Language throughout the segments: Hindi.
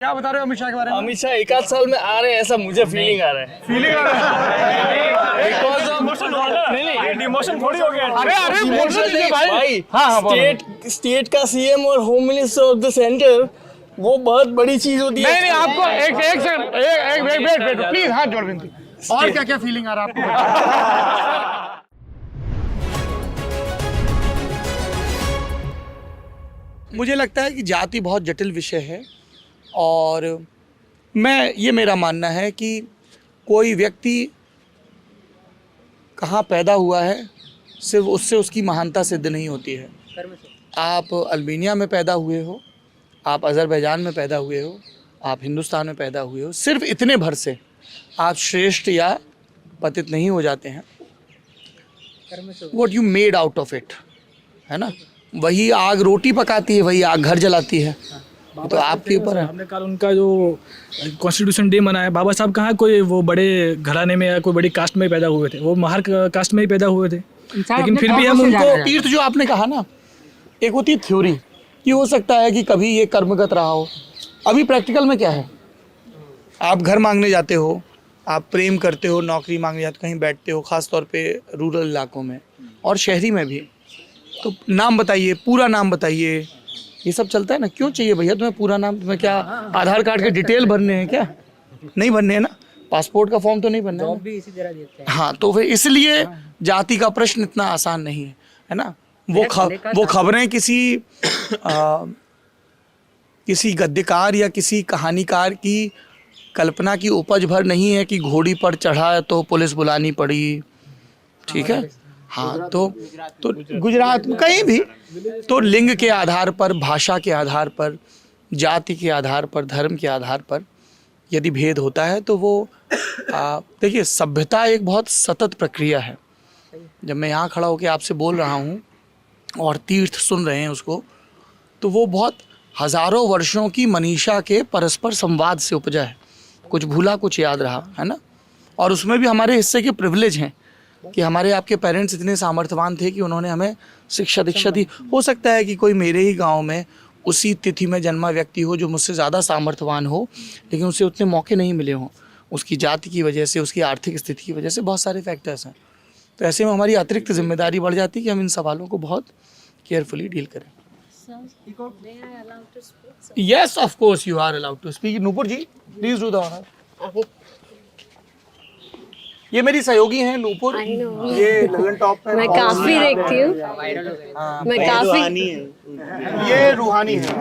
क्या बता रहे हो अमित शाह के बारे में? अमित शाह एक आध साल में आ रहे हैं, ऐसा मुझे फीलिंग आ रहा है। फीलिंग आ रहा है नहीं इमोशन थोड़ी हो गया। अरे इमोशन नहीं भाई, हाँ, स्टेट का सीएम और home minister of the centre, वो बहुत बड़ी चीज होती है। नहीं आपको एक सेकंड वेट प्लीज, हाथ जोड़ विनती। और क्या क्या फीलिंग आ रहा है आपको? मुझे लगता है कि जाति बहुत जटिल विषय है और ये मेरा मानना है कि कोई व्यक्ति कहाँ पैदा हुआ है सिर्फ उससे उसकी महानता सिद्ध नहीं होती है। आप अल्बानिया में पैदा हुए हो, आप अज़रबैजान में पैदा हुए हो, आप हिंदुस्तान में पैदा हुए हो, सिर्फ इतने भर से आप श्रेष्ठ या पतित नहीं हो जाते हैं। What you made out of it, है ना। वही आग रोटी पकाती है, वही आग घर जलाती है। तो आपके ऊपर है। हमने कल उनका जो कॉन्स्टिट्यूशन डे मनाया, बाबा साहब कहाँ कोई वो बड़े घराने में या कोई बड़ी कास्ट में पैदा हुए थे, वो महार कास्ट में ही पैदा हुए थे, लेकिन फिर भी हम उनको तीर्थ जो आपने कहा ना, एक होती है थ्योरी कि हो सकता है कि कभी ये कर्मगत रहा हो। अभी प्रैक्टिकल में क्या है, आप घर मांगने जाते हो, आप प्रेम करते हो, नौकरी मांगने जाते हो, कहीं बैठते हो, ख़ास तौर पे रूरल इलाकों में और शहरी में भी, तो नाम बताइए, पूरा नाम बताइए, ये सब चलता है ना। क्यों चाहिए भैया तुम्हें पूरा नाम? तुम्हें क्या आधार कार्ड के डिटेल भरने हैं क्या? नहीं भरने हैं ना, पासपोर्ट का फॉर्म तो नहीं भरना है भी इसी तरह देते हैं। हाँ, तो फिर इसलिए जाति का प्रश्न इतना आसान नहीं है ना। वो खबरें किसी गद्यकार या किसी कहानीकार की कल्पना की उपज भर नहीं है कि घोड़ी पर चढ़ा तो पुलिस बुलानी पड़ी, ठीक है। हाँ, तो गुजरात में कहीं भी तो लिंग के आधार पर, भाषा के आधार पर, जाति के आधार पर, धर्म के आधार पर यदि भेद होता है तो वो देखिए, सभ्यता एक बहुत सतत प्रक्रिया है। जब मैं यहाँ खड़ा होकर आपसे बोल रहा हूँ और तीर्थ सुन रहे हैं उसको, तो वो बहुत हजारों वर्षों की मनीषा के परस्पर संवाद से उपजा है। कुछ भूला, कुछ याद रहा, है ना। और उसमें भी हमारे हिस्से के प्रिविलेज हैं कि हमारे आपके पेरेंट्स इतने सामर्थ्यवान थे कि उन्होंने हमें शिक्षा दीक्षा दी। हो सकता है कि कोई मेरे ही गांव में उसी तिथि में जन्मा व्यक्ति हो जो मुझसे ज़्यादा सामर्थ्यवान हो, लेकिन उसे उतने मौके नहीं मिले हों, उसकी जाति की वजह से, उसकी आर्थिक स्थिति की वजह से, बहुत सारे फैक्टर्स हैं। तो ऐसे में हमारी अतिरिक्त जिम्मेदारी बढ़ जाती है कि हम इन सवालों को बहुत केयरफुली डील करें। Yes, of course you are allowed to speak. Nupur ji, please do the honour. ये मेरी सहयोगी हैं नूपुर, ये ललन टॉप पे मैं काफी देखती हूँ, मैं काफी, ये रूहानी है,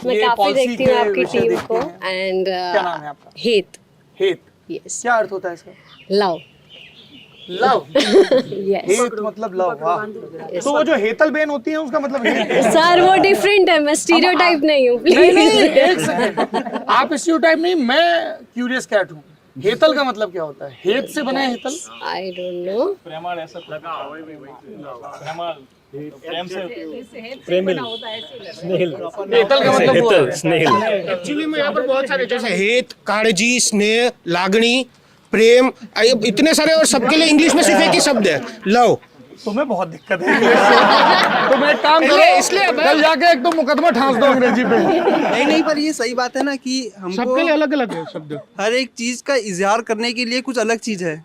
मैं काफी देखती हूँ आपकी टीम को। एंड क्या नाम है आपका? हेत। हेत, यस। क्या अर्थ होता है इसका? लव। लव। यस हेत मतलब लव। वाह। तो वो जो हेतल बेन होती है उसका मतलब हेत है। सर वो डिफरेंट है, मैं स्टीरियोटाइप नहीं हूँ, नहीं, प्लीज। एक सेकंड, आप स्टीरियोटाइप नहीं, मैं क्यूरियस कैट हूँ। हेतल का मतलब क्या होता है? हेत से बना है Hetal? I don't know. Premal ऐसा लगा, प्रेमाल प्रेम से हेतल का मतलब वो है। स्नेह। एक्चुअली में यहाँ पर बहुत सारे, जैसे हेत, काळजी, स्नेह, लागणी, प्रेम, इतने सारे, और सबके लिए इंग्लिश में सिर्फ एक ही शब्द है, लव। तुम्हें बहुत दिक्कत है। तुम एक काम करो, इसलिए कल जाके एक तो मुकदमा ठांस दो अंग्रेजी पे। नहीं, पर ये सही बात है ना कि हमको सबके लिए अलग अलग है शब्द। हर एक चीज का इजहार करने के लिए कुछ अलग चीज है।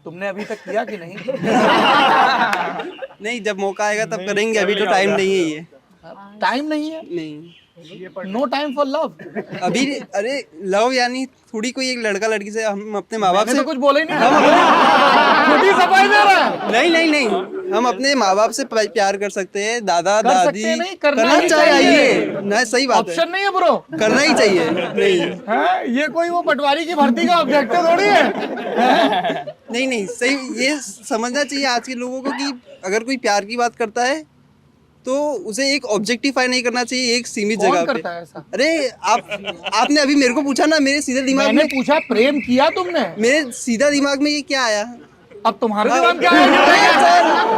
तुमने अभी तक किया कि नहीं? नहीं, जब मौका आएगा तब करेंगे, अभी तो टाइम नहीं है ये। टाइम नहीं है? नहीं, नो टाइम फॉर लव। अभी अरे लव यानी थोड़ी कोई एक लड़का लड़की से, हम अपने माँ बाप मैंने से तो कुछ बोला ही नहीं। खुद ही सफाई दे रहा है। नहीं, हम अपने माँ बाप से प्यार कर सकते हैं, दादा कर सकते दादी, नहीं, करना करना ही चाहिए ना। सही बात है, ऑप्शन नहीं है ब्रो, करना ही चाहिए। नहीं है ये कोई वो पटवारी की भर्ती का ऑब्जेक्टिव थोड़ी है। नहीं, सही ये समझना चाहिए आज के लोगों को कि अगर कोई प्यार की बात करता है तो उसे एक ऑब्जेक्टिफाई नहीं करना चाहिए एक सीमित कौन जगह करता पे। है ऐसा? अरे आपने अभी मेरे को पूछा ना, मेरे सीधे दिमाग मैंने में पूछा प्रेम किया तुमने? मेरे सीधा दिमाग में ये क्या आया? अब तुम्हारा दिमाग क्या है?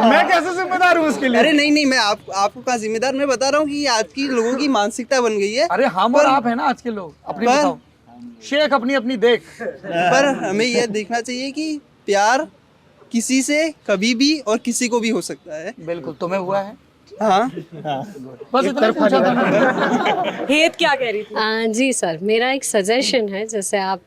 मैं कैसे जिम्मेदार हूँ इसके लिए? अरे नहीं, मैं आपको कहाँ जिम्मेदार, मैं बता रहा हूँ कि आज की लोगों की मानसिकता बन गई है। अरे हम और आप है ना आज के लोग। अपनी पर- बताओ, शेख अपनी अपनी देख। पर हमें यह देखना चाहिए कि प्यार किसी से कभी भी और किसी को भी हो सकता है। बिल्कुल, तुम्हें हुआ है? हाँ बस इतना पूछा था। हेत क्या कह रही थी? जी सर, मेरा एक सजेशन है, जैसे आप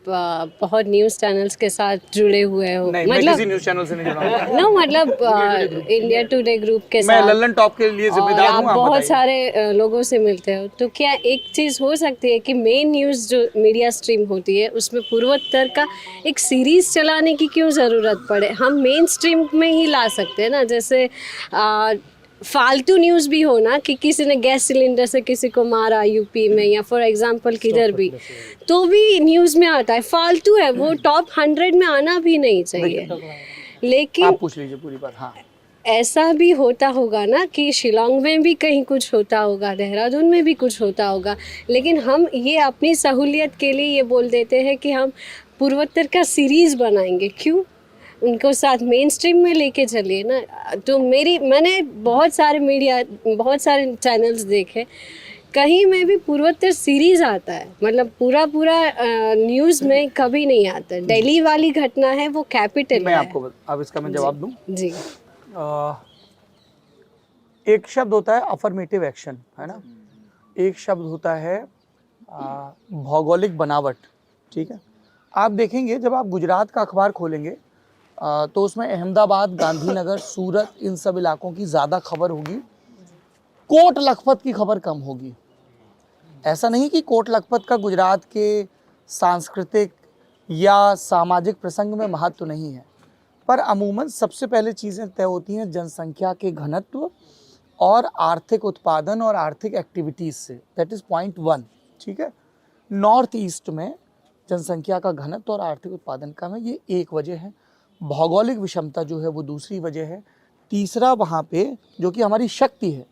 बहुत न्यूज़ चैनल्स के साथ जुड़े हुए हो, नहीं, मैं किसी न्यूज़ चैनल से नहीं जुड़ा हूँ। नो मतलब इंडिया टुडे ग्रुप के मैं साथ लल्लन टॉप के लिए और जिम्मेदार आप हूँ। बहुत बताइए। सारे लोगों से मिलते हो, तो क्या एक चीज़ हो सकती है कि मेन न्यूज़ जो मीडिया स्ट्रीम होती है उसमें पूर्वोत्तर का एक सीरीज चलाने की क्यों ज़रूरत पड़े? हम मेन स्ट्रीम में ही ला सकते हैं ना, जैसे फालतू न्यूज़ भी हो ना कि किसी ने गैस सिलेंडर से किसी को मारा यूपी में, या फॉर एग्जांपल किधर भी, तो भी न्यूज़ में आता है, फालतू है वो, टॉप 100 में आना भी नहीं चाहिए। लेकिन आप पूछ लीजिए पूरी बात। हाँ, ऐसा भी होता होगा ना कि शिलोंग में भी कहीं कुछ होता होगा, देहरादून में भी कुछ होता होगा, लेकिन हम ये अपनी सहूलियत के लिए ये बोल देते हैं कि हम पूर्वोत्तर का सीरीज़ बनाएंगे। क्यों? उनको साथ मेन स्ट्रीम में लेके चलिए ना। तो मैंने बहुत सारे चैनल्स देखे, कहीं में भी पूर्वोत्तर सीरीज आता है, मतलब पूरा न्यूज़ में कभी नहीं आता। दिल्ली वाली घटना है वो कैपिटल मैं है। आपको अब इसका मैं जवाब दूं। जी एक शब्द होता है अफर्मेटिव एक्शन, है ना, एक शब्द होता है भौगोलिक बनावट। ठीक है, आप देखेंगे जब आप गुजरात का अखबार खोलेंगे तो उसमें अहमदाबाद, गांधीनगर, सूरत, इन सब इलाकों की ज़्यादा खबर होगी, कोट लखपत की खबर कम होगी। ऐसा नहीं कि कोट लखपत का गुजरात के सांस्कृतिक या सामाजिक प्रसंग में महत्व नहीं है, पर अमूमन सबसे पहले चीज़ें तय होती हैं जनसंख्या के घनत्व और आर्थिक उत्पादन और आर्थिक एक्टिविटीज़ से। That is point 1। ठीक है, नॉर्थ ईस्ट में जनसंख्या का घनत्व और आर्थिक उत्पादन कम है, ये एक वजह है। भौगोलिक विषमता जो है वो दूसरी वजह है। तीसरा, वहाँ पे जो कि हमारी शक्ति है,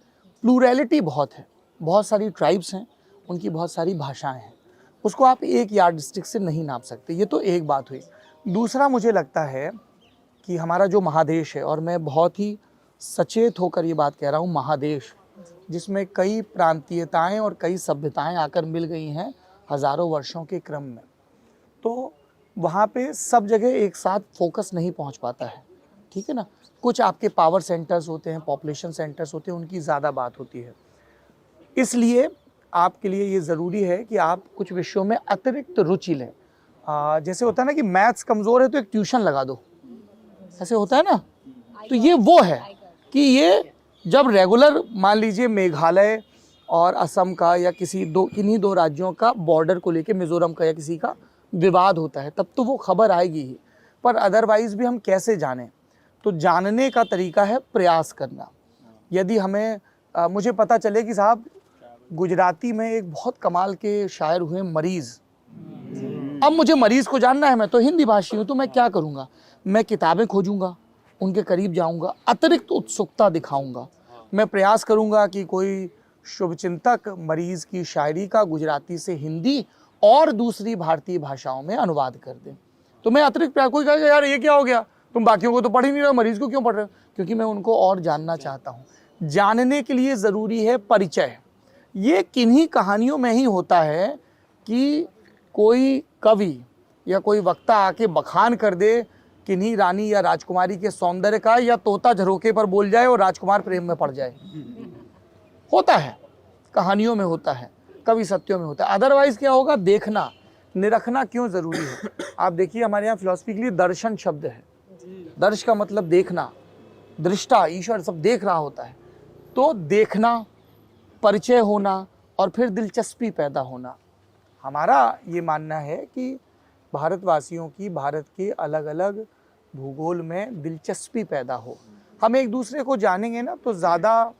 प्लूरैलिटी बहुत है, बहुत सारी ट्राइब्स हैं, उनकी बहुत सारी भाषाएं हैं, उसको आप एक यार्डस्टिक से नहीं नाप सकते। ये तो एक बात हुई। दूसरा, मुझे लगता है कि हमारा जो महादेश है, और मैं बहुत ही सचेत होकर ये बात कह रहा हूँ, महादेश जिसमें कई प्रांतीयताएं और कई सभ्यताएं आकर मिल गई हैं हज़ारों वर्षों के क्रम में, तो वहाँ पे सब जगह एक साथ फोकस नहीं पहुँच पाता है। ठीक है ना, कुछ आपके पावर सेंटर्स होते हैं, पॉपुलेशन सेंटर्स होते हैं, उनकी ज़्यादा बात होती है। इसलिए आपके लिए ये ज़रूरी है कि आप कुछ विषयों में अतिरिक्त रुचि लें। जैसे होता है ना कि मैथ्स कमज़ोर है तो एक ट्यूशन लगा दो, ऐसे होता है ना, तो ये वो है कि ये जब रेगुलर, मान लीजिए मेघालय और असम का या किन्हीं दो राज्यों का बॉर्डर को लेके, मिज़ोरम का या किसी का विवाद होता है, तब तो वो खबर आएगी ही, पर अदरवाइज़ भी हम कैसे जानें? तो जानने का तरीका है प्रयास करना। यदि हमें मुझे पता चले कि साहब गुजराती में एक बहुत कमाल के शायर हुए मरीज़, अब मुझे मरीज़ को जानना है, मैं तो हिंदी भाषी हूँ, तो मैं क्या करूँगा? मैं किताबें खोजूँगा, उनके करीब जाऊँगा, अतिरिक्त उत्सुकता दिखाऊँगा, मैं प्रयास करूँगा कि कोई शुभचिंतक मरीज़ की शायरी का गुजराती से हिंदी और दूसरी भारतीय भाषाओं में अनुवाद कर दें। तो मैं अतिरिक्त प्रयास, कोई कहेगा यार ये क्या हो गया, तुम बाकियों को तो पढ़ ही नहीं रहे, मरीज़ को क्यों पढ़ रहे हो? क्योंकि मैं उनको और जानना चाहता हूँ। जानने के लिए ज़रूरी है परिचय। ये किन्हीं कहानियों में ही होता है कि कोई कवि या कोई वक्ता आके बखान कर दे किन्हीं रानी या राजकुमारी के सौंदर्य का, या तोता झरोके पर बोल जाए और राजकुमार प्रेम में पड़ जाए। होता है, कहानियों में होता है, कवि सत्यों में होता है। अदरवाइज क्या होगा? देखना, निरखना क्यों ज़रूरी है? आप देखिए हमारे यहाँ फिलॉसफी के लिए दर्शन शब्द है। दर्श का मतलब देखना, दृष्टा, ईश्वर सब देख रहा होता है। तो देखना, परिचय होना और फिर दिलचस्पी पैदा होना। हमारा ये मानना है कि भारतवासियों की भारत के अलग अलग भूगोल में दिलचस्पी पैदा हो। हम एक दूसरे को जानेंगे ना तो ज़्यादा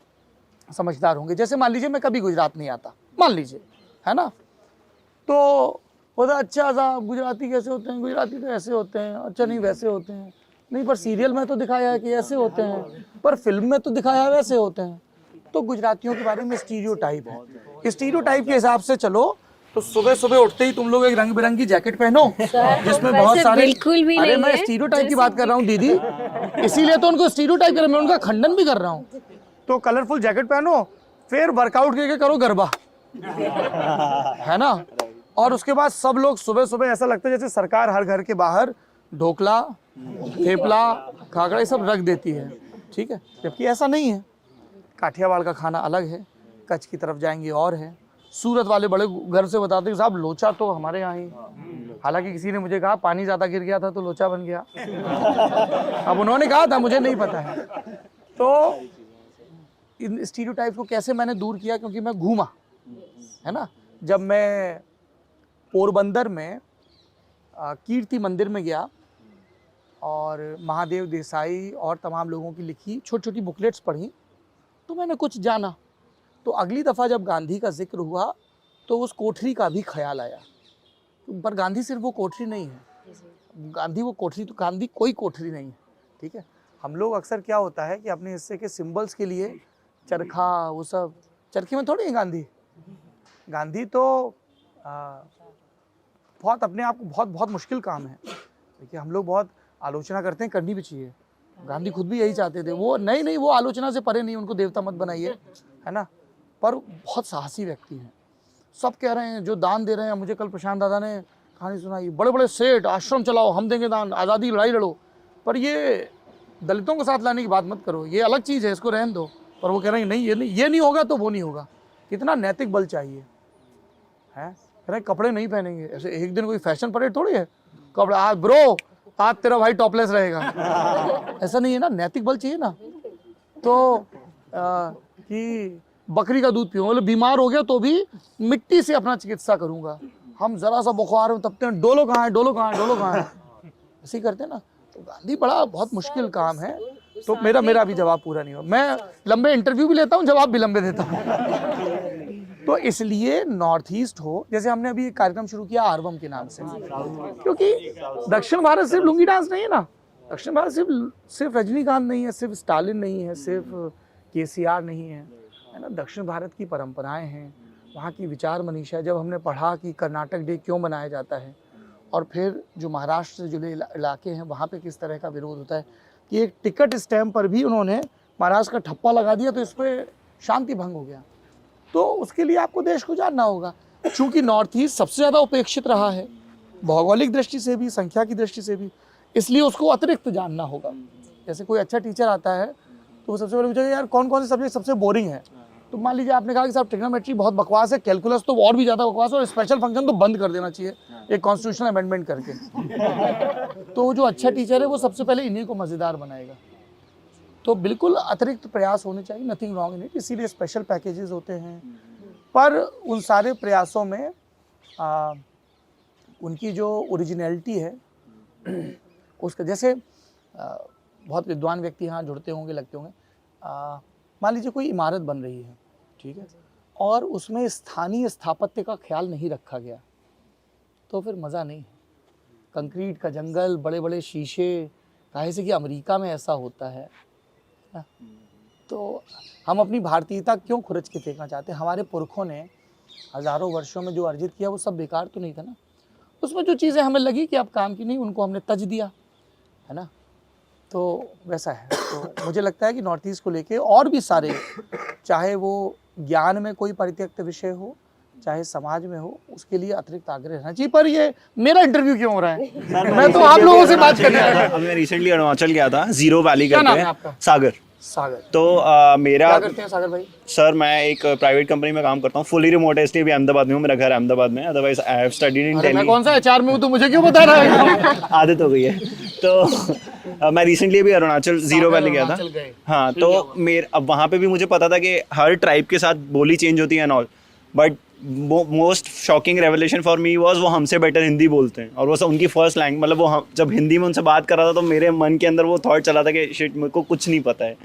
समझदार होंगे। जैसे मान लीजिए मैं कभी गुजरात नहीं आता, मान लीजिए, है ना, तो बोला अच्छा साहब गुजराती कैसे होते हैं? गुजराती तो ऐसे होते हैं। अच्छा नहीं वैसे होते हैं, नहीं पर सीरियल में तो दिखाया है कि ऐसे होते हैं, पर फिल्म में तो दिखाया है वैसे होते हैं। तो गुजरातियों के बारे में स्टीरियोटाइप है। स्टीरियोटाइप के हिसाब से चलो तो सुबह सुबह उठते ही तुम लोग एक रंग बिरंगी जैकेट पहनो जिसमें बहुत सारे, बिल्कुल भी अरे नहीं मैं है। स्टीरियोटाइप की बात कर रहा हूँ दीदी, इसीलिए तो उनको स्टीरियोटाइप कर रहा हूं, मैं उनका खंडन भी कर रहा हूँ। तो कलरफुल जैकेट पहनो, फिर वर्कआउट करके करो गरबा, है ना, और उसके बाद सब लोग सुबह सुबह ऐसा लगता है जैसे सरकार हर घर के बाहर ढोकला, थेपला, खाकड़ा ये सब रख देती है। ठीक है, जबकि ऐसा नहीं है। काठियावाड़ का खाना अलग है, कच्छ की तरफ जाएंगे और है। सूरत वाले बड़े घर से बताते हैं साहब लोचा तो हमारे यहाँ ही, हालांकि किसी ने मुझे कहा पानी ज़्यादा गिर गया था तो लोचा बन गया। अब उन्होंने कहा था, मुझे नहीं पता है। तो इन स्टीरियोटाइप्स को कैसे मैंने दूर किया, क्योंकि मैं घूमा, है ना। जब मैं पोरबंदर में कीर्ति मंदिर में गया और महादेव देसाई और तमाम लोगों की लिखी छोटी छोटी बुकलेट्स पढ़ी, तो मैंने कुछ जाना। तो अगली दफ़ा जब गांधी का जिक्र हुआ तो उस कोठरी का भी ख्याल आया। पर गांधी सिर्फ वो कोठरी नहीं है, गांधी वो कोठरी, तो गांधी कोई कोठरी नहीं है, ठीक है। हम लोग अक्सर क्या होता है कि अपने हिस्से के सिंबल्स के लिए चरखा, वो सब, चरखे में थोड़ी है गांधी। गांधी तो बहुत अपने आप को बहुत मुश्किल काम है। देखिए हम लोग बहुत आलोचना करते हैं, करनी भी चाहिए। गांधी खुद भी यही चाहते थे, वो नहीं वो आलोचना से परे नहीं, उनको देवता मत बनाइए, है ना। पर बहुत साहसी व्यक्ति हैं। सब कह रहे हैं जो दान दे रहे हैं, मुझे कल प्रशांत दादा ने कहानी सुनाई, बड़े बड़े सेठ, आश्रम चलाओ, हम देंगे दान, आज़ादी लड़ाई लड़ो, पर ये दलितों को साथ लाने की बात मत करो, ये अलग चीज़ है, इसको रहने दो। पर वो कह रहे हैं नहीं, ये नहीं होगा तो वो नहीं होगा। कितना नैतिक बल चाहिए है। कह रहे कपड़े नहीं पहनेंगे, ऐसे एक दिन कोई फैशन परेड थोड़ी है, कपड़े आज ब्रो आज तेरा भाई टॉपलेस रहेगा, ऐसा नहीं है ना, नैतिक बल चाहिए ना। तो कि बकरी का दूध पीऊँ, बोले बीमार हो गया तो भी मिट्टी से अपना चिकित्सा करूँगा। हम जरा सा बुखार हो तब तक डोलो कहाँ है, डोलो कहाँ है, डोलो कहाँ है, ऐसे ही करते हैं ना। तो गांधी बड़ा बहुत मुश्किल काम है। तो मेरा भी जवाब पूरा नहीं हुआ, मैं लंबे इंटरव्यू भी लेता हूँ, जवाब भी लंबे देता हूँ। तो इसलिए नॉर्थ ईस्ट हो, जैसे हमने अभी एक कार्यक्रम शुरू किया आरवम के नाम से, क्योंकि दक्षिण भारत सिर्फ लुंगी डांस नहीं है ना, दक्षिण भारत सिर्फ रजनीकांत नहीं है, सिर्फ स्टालिन नहीं है, सिर्फ केसीआर नहीं है, है ना। दक्षिण भारत की परंपराएं हैं, वहाँ की विचार मनीषा। जब हमने पढ़ा कि कर्नाटक डे क्यों मनाया जाता है, और फिर जो महाराष्ट्र से जुड़े इलाके हैं वहाँ पे किस तरह का विरोध होता है, कि एक टिकट स्टैम्प पर भी उन्होंने महाराष्ट्र का ठप्पा लगा दिया तो इस पर शांति भंग हो गया। तो उसके लिए आपको देश को जानना होगा। चूँकि नॉर्थ ईस्ट सबसे ज़्यादा उपेक्षित रहा है, भौगोलिक दृष्टि से भी, संख्या की दृष्टि से भी, इसलिए उसको अतिरिक्त जानना होगा। जैसे कोई अच्छा टीचर आता है तो वो सबसे पहले पूछेगा यार कौन कौन से सब्जेक्ट सबसे बोरिंग है। तो मान लीजिए आपने कहा कि साहब ट्रिग्नोमेट्री बहुत बकवास है, कैलकुलस तो और भी ज़्यादा बकवास है, और स्पेशल फंक्शन तो बंद कर देना चाहिए एक कॉन्स्टिट्यूशनल अमेंडमेंट करके। तो जो अच्छा टीचर है वो सबसे पहले इन्हीं को मज़ेदार बनाएगा। तो बिल्कुल अतिरिक्त प्रयास होने चाहिए, नथिंग रॉन्ग इन इट, इसीलिए स्पेशल पैकेजेस होते हैं। पर उन सारे प्रयासों में उनकी जो ओरिजिनलिटी है उसका, जैसे बहुत विद्वान व्यक्ति यहाँ जुड़ते होंगे, लगते होंगे, मान लीजिए कोई इमारत बन रही है, ठीक है, और उसमें स्थानीय स्थापत्य का ख्याल नहीं रखा गया तो फिर मज़ा नहीं है। कंक्रीट का जंगल, बड़े बड़े शीशे, काहे से कि अमेरिका में ऐसा होता है ना। तो हम अपनी भारतीयता क्यों खुरच के फेंकना चाहते हैं? हमारे पुरखों ने हज़ारों वर्षों में जो अर्जित किया वो सब बेकार तो नहीं था ना। उसमें जो चीज़ें हमें लगी कि अब काम की नहीं, उनको हमने तज दिया, है ना। तो वैसा है। तो मुझे लगता है कि नॉर्थ ईस्ट को लेके और भी सारे, चाहे वो ज्ञान में कोई परित्यक्त विषय हो, चाहे समाज में हो, उसके लिए अतिरिक्त आग्रह रहना चाहिए। पर ये मेरा इंटरव्यू क्यों हो रहा है? मैं तो आप लोगों से बात करने आया। अभी मैं रिसेंटली अरुणाचल गया था, जीरो वैली करते हैं, सागर। तो मेरा, क्या करते हैं सागर भाई? सर मैं एक प्राइवेट कंपनी में काम करता हूँ, फुली रिमोट है, इसलिए भी अहमदाबाद में हूँ, मेरा घर अहमदाबाद में। Otherwise I have studied in Delhi. मैं कौन सा एचआर में हूँ तो मुझे क्यों बता रहा है? आदत हो गई है। तो मैं रिसेंटली भी अरुणाचल जीरो वैली गया था। हाँ, तो अब वहाँ पे भी मुझे पता था कि हर ट्राइब के साथ बोली चेंज होती है and all, but most shocking revelation for me was वो हमसे बेटर हिंदी बोलते हैं, और वो सब उनकी फर्स्ट लैंग्वेज, मतलब वो जब हिंदी में उनसे बात कर रहा था तो मेरे मन के अंदर वो थॉट चला था कि शिट मेरे को कुछ नहीं पता है।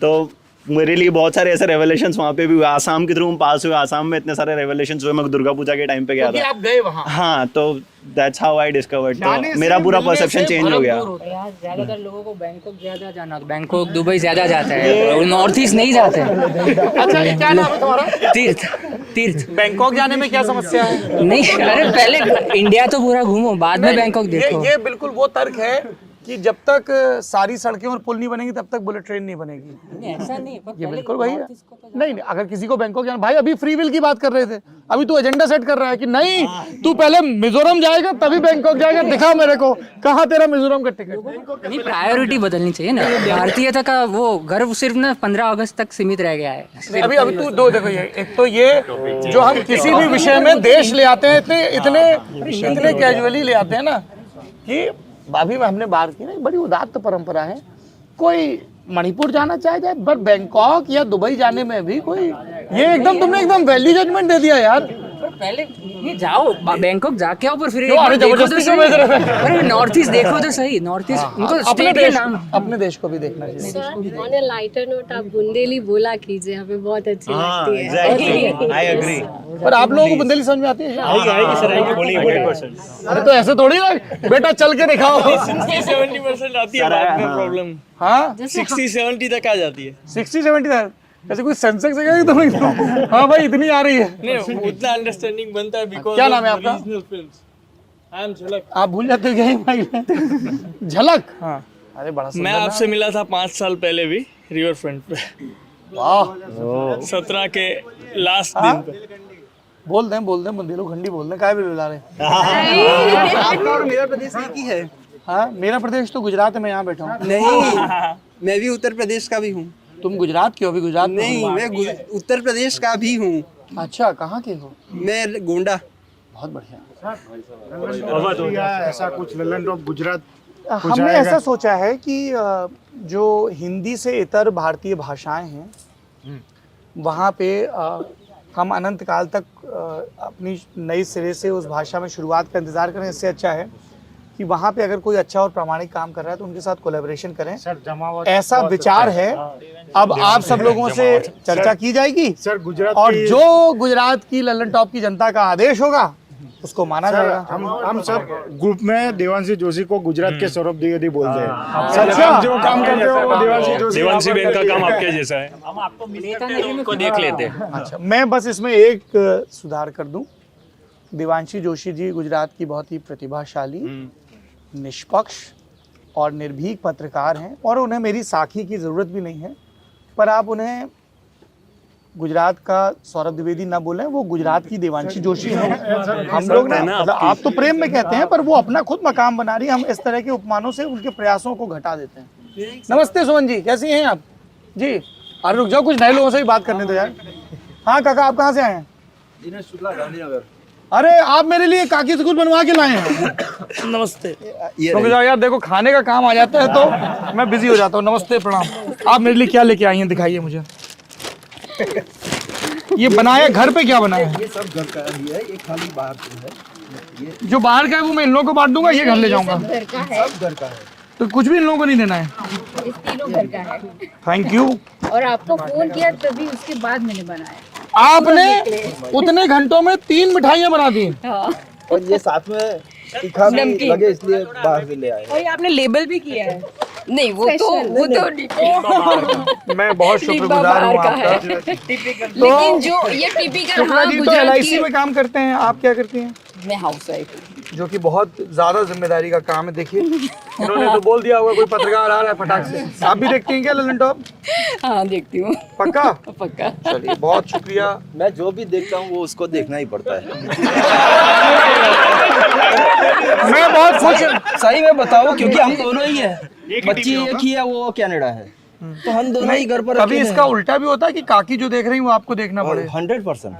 तो मेरे लिए बहुत सारे ऐसे रेवलेशंस वहाँ पे भी हुए। आसाम के थ्रू हम पास हुए, आसाम में इतने सारे रेवलेशंस हुए। मैं दुर्गा पूजा के टाइम पे गया था, आप गए वहाँ? हाँ, तो दैट्स हाउ आई डिस्कवर्ड। तो मेरा पूरा परसेप्शन चेंज हो गया। यार ज्यादातर लोगों को बैंकॉक ज्यादा जाना, बैंकॉक दुबई ज्यादा जाता है, नॉर्थ ईस्ट नहीं जाते। अच्छा, क्या नाम है तुम्हारा? तीर्थ। बैंकॉक जाने में क्या समस्या है? नहीं, अरे पहले इंडिया तो पूरा घूमो, बाद में बैंकॉक देखो। ये बिल्कुल वो तर्क है कि जब तक सारी सड़कें और पुल नहीं बनेंगी तब तक बुलेट ट्रेन नहीं बनेगी। ऐसा नहीं पर ये बिल्कुल भाई है। नहीं नहीं, अगर किसी को बैंकॉक जाना, भाई अभी फ्री विल की बात कर रहे थे, अभी तू एजेंडा सेट कर रहा है कि नहीं तू पहले मिजोरम जाएगा तभी बैंकॉक जाएगा, दिखा मेरे को कहाँ तेरा मिजोरम का टिकट। नहीं, प्रायोरिटी बदलनी चाहिए ना। भारतीयता का वो गर्व सिर्फ ना 15 अगस्त तक सीमित रह गया है। अभी अभी तू दो देखो, ये एक तो ये जो हम किसी भी विषय में देश ले आते हैं इतने कैजुअली ले आते हैं ना, कि अभी में हमने बात की ना, बड़ी उदात्त परंपरा है। कोई मणिपुर जाना चाहे जाए, पर बैंकॉक या दुबई जाने में भी कोई, ये एकदम तुमने एकदम वैल्यू जजमेंट दे दिया यार। पहले ये जाओ बैंकॉक जाके आओ, पर फिर क्यों? अरे जबरदस्ती क्यों भेज रहे हैं? अरे नॉर्थ ईस्ट देखो तो सही, नॉर्थ ईस्ट उनको अपने स्टेट के देश, नाम। अपने देश को भी देखना चाहिए। Sir on A lighter note आप बुंदेली बोला कीजिए, हमें बहुत अच्छी हाँ लगती है। Exactly, I agree. पर आप लोगों को बुंदेली समझ में आती है? अरे तो ऐसे थोड़ी ना, बेटा चल के दिखाओ। 70% आती है, बाद में प्रॉब्लम हाँ 60-70 तक आ जाती है। 60-70 तक ऐसे कोई सेंसेक्स है क्या तुम्हें? हाँ भाई इतनी आ रही है। नहीं उतना अंडरस्टैंडिंग बनता है बिकॉज़ क्या नाम है आपका? Regional films. आई एम झलक। आप भूल जाते हो क्या ये भाई? झलक। हाँ अरे बड़ा सुंदर मैं नाम। आपसे मिला था 5 साल पहले भी रिवर फ्रंट पे, वाह 17 के लास्ट दिन पे। बोल दें बंदेलो खंडी बोल दें, काय भी बुला रहे। आपका और मेरा प्रदेश एक ही है। हाँ मेरा प्रदेश तो गुजरात है, मैं यहाँ बैठा हूँ। नहीं, मैं भी उत्तर प्रदेश का भी हूँ। तुम गुजरात के हो? अभी गुजरात में नहीं, हो? मैं उत्तर प्रदेश का भी हूँ। अच्छा कहाँ के हो? मैं गोंडा। बहुत बढ़िया। ऐसा कुछ ललन टॉप गुजरात हमने ऐसा सोचा है कि जो हिंदी से इतर भारतीय भाषाएं हैं वहाँ पे हम अनंत काल तक अपनी नई सिरे से उस भाषा में शुरुआत का इंतज़ार करें। इससे अच्छा है कि वहाँ पे अगर कोई अच्छा और प्रामाणिक काम कर रहा है तो उनके साथ कोलैबोरेशन करें। ऐसा विचार है। अब आप सब लोगों से चर्चा की जाएगी सर गुजरात और जो गुजरात की ललन टॉप की जनता का आदेश होगा उसको माना जाएगा। हम सब ग्रुप में देवांशी जोशी को गुजरात के सौरभ द्विवेदी बोलते हैं। सर अच्छा। आप जो काम करते हो वो देवांशी बहन का काम आपके जैसा है, को देख लेते हैं। अच्छा मैं बस इसमें एक सुधार कर दूं। देवांशी जोशी जी गुजरात की बहुत ही प्रतिभाशाली, निष्पक्ष और निर्भीक पत्रकार हैं और उन्हें मेरी साखी की ज़रूरत भी नहीं है। पर आप उन्हें गुजरात का सौरभ द्विवेदी ना बोलें, वो गुजरात की देवांशी जोशी हैं। हम लोग ना मतलब आप तो प्रेम में कहते हैं पर वो अपना खुद मकाम बना रही है। हम इस तरह के उपमानों से उनके प्रयासों को घटा देते हैं। नमस्ते सुमन जी, कैसी हैं आप? जी अरे रुक जाओ, कुछ नए लोगों से भी बात करने दो यार। हाँ काका, आप कहाँ से आए हैं? गांधीनगर। अरे आप मेरे लिए काकी से कुछ बनवा के लाए हैं। नमस्ते। रुक जाओ यार, देखो खाने का काम आ जाता है तो मैं बिजी हो जाता हूँ। नमस्ते, प्रणाम। आप मेरे लिए क्या लेके आई हैं, दिखाइए मुझे। ये बनाया घर पे क्या बनाया है? ये सब घर का ही है, ये खाली बाहर से है। जो बाहर का है वो मैं इन लोगों को बांट दूंगा, ये घर ले जाऊंगा। सब घर का है। तो कुछ भी इन लोगों को नहीं देना है। इस तीनों घर का है थैंक यू। और आपको फोन किया तभी उसके बाद मैंने बनाया। आपने उतने घंटों में 3 मिठाइयाँ बना दी। हाँ। और ये साथ में तीखा भी नमकीन। लगे इसलिए बाहर से ले आए। और ये आपने लेबल भी किया है। नहीं वो तो मैं बहुत शुक्रगुजार हूँ आपका। लेकिन जो ये टिपिकल शुक्ला हाँ जी तो गुजरात LIC की में काम करते हैं, आप क्या करती हैं? मैं हाउस वाइफ। जो कि बहुत ज्यादा जिम्मेदारी का काम है। देखिए इन्होंने तो बोल दिया होगा कोई पत्रकार आ रहा है फटाक से। आप भी देखती हैं क्या ललन टॉप? हाँ देखती हूँ। पक्का? पक्का। चलिए बहुत शुक्रिया। मैं जो भी देखता हूँ वो उसको देखना ही पड़ता है। मैं बहुत खुश। सही में बताओ, क्योंकि हम दोनों ही है। बच्ची एक ही है, वो कनाडा है, तो हम दोनों ही घर पर कभी इसका उल्टा भी होता है कि काकी जो देख रही वो आपको देखना पड़े? 100%।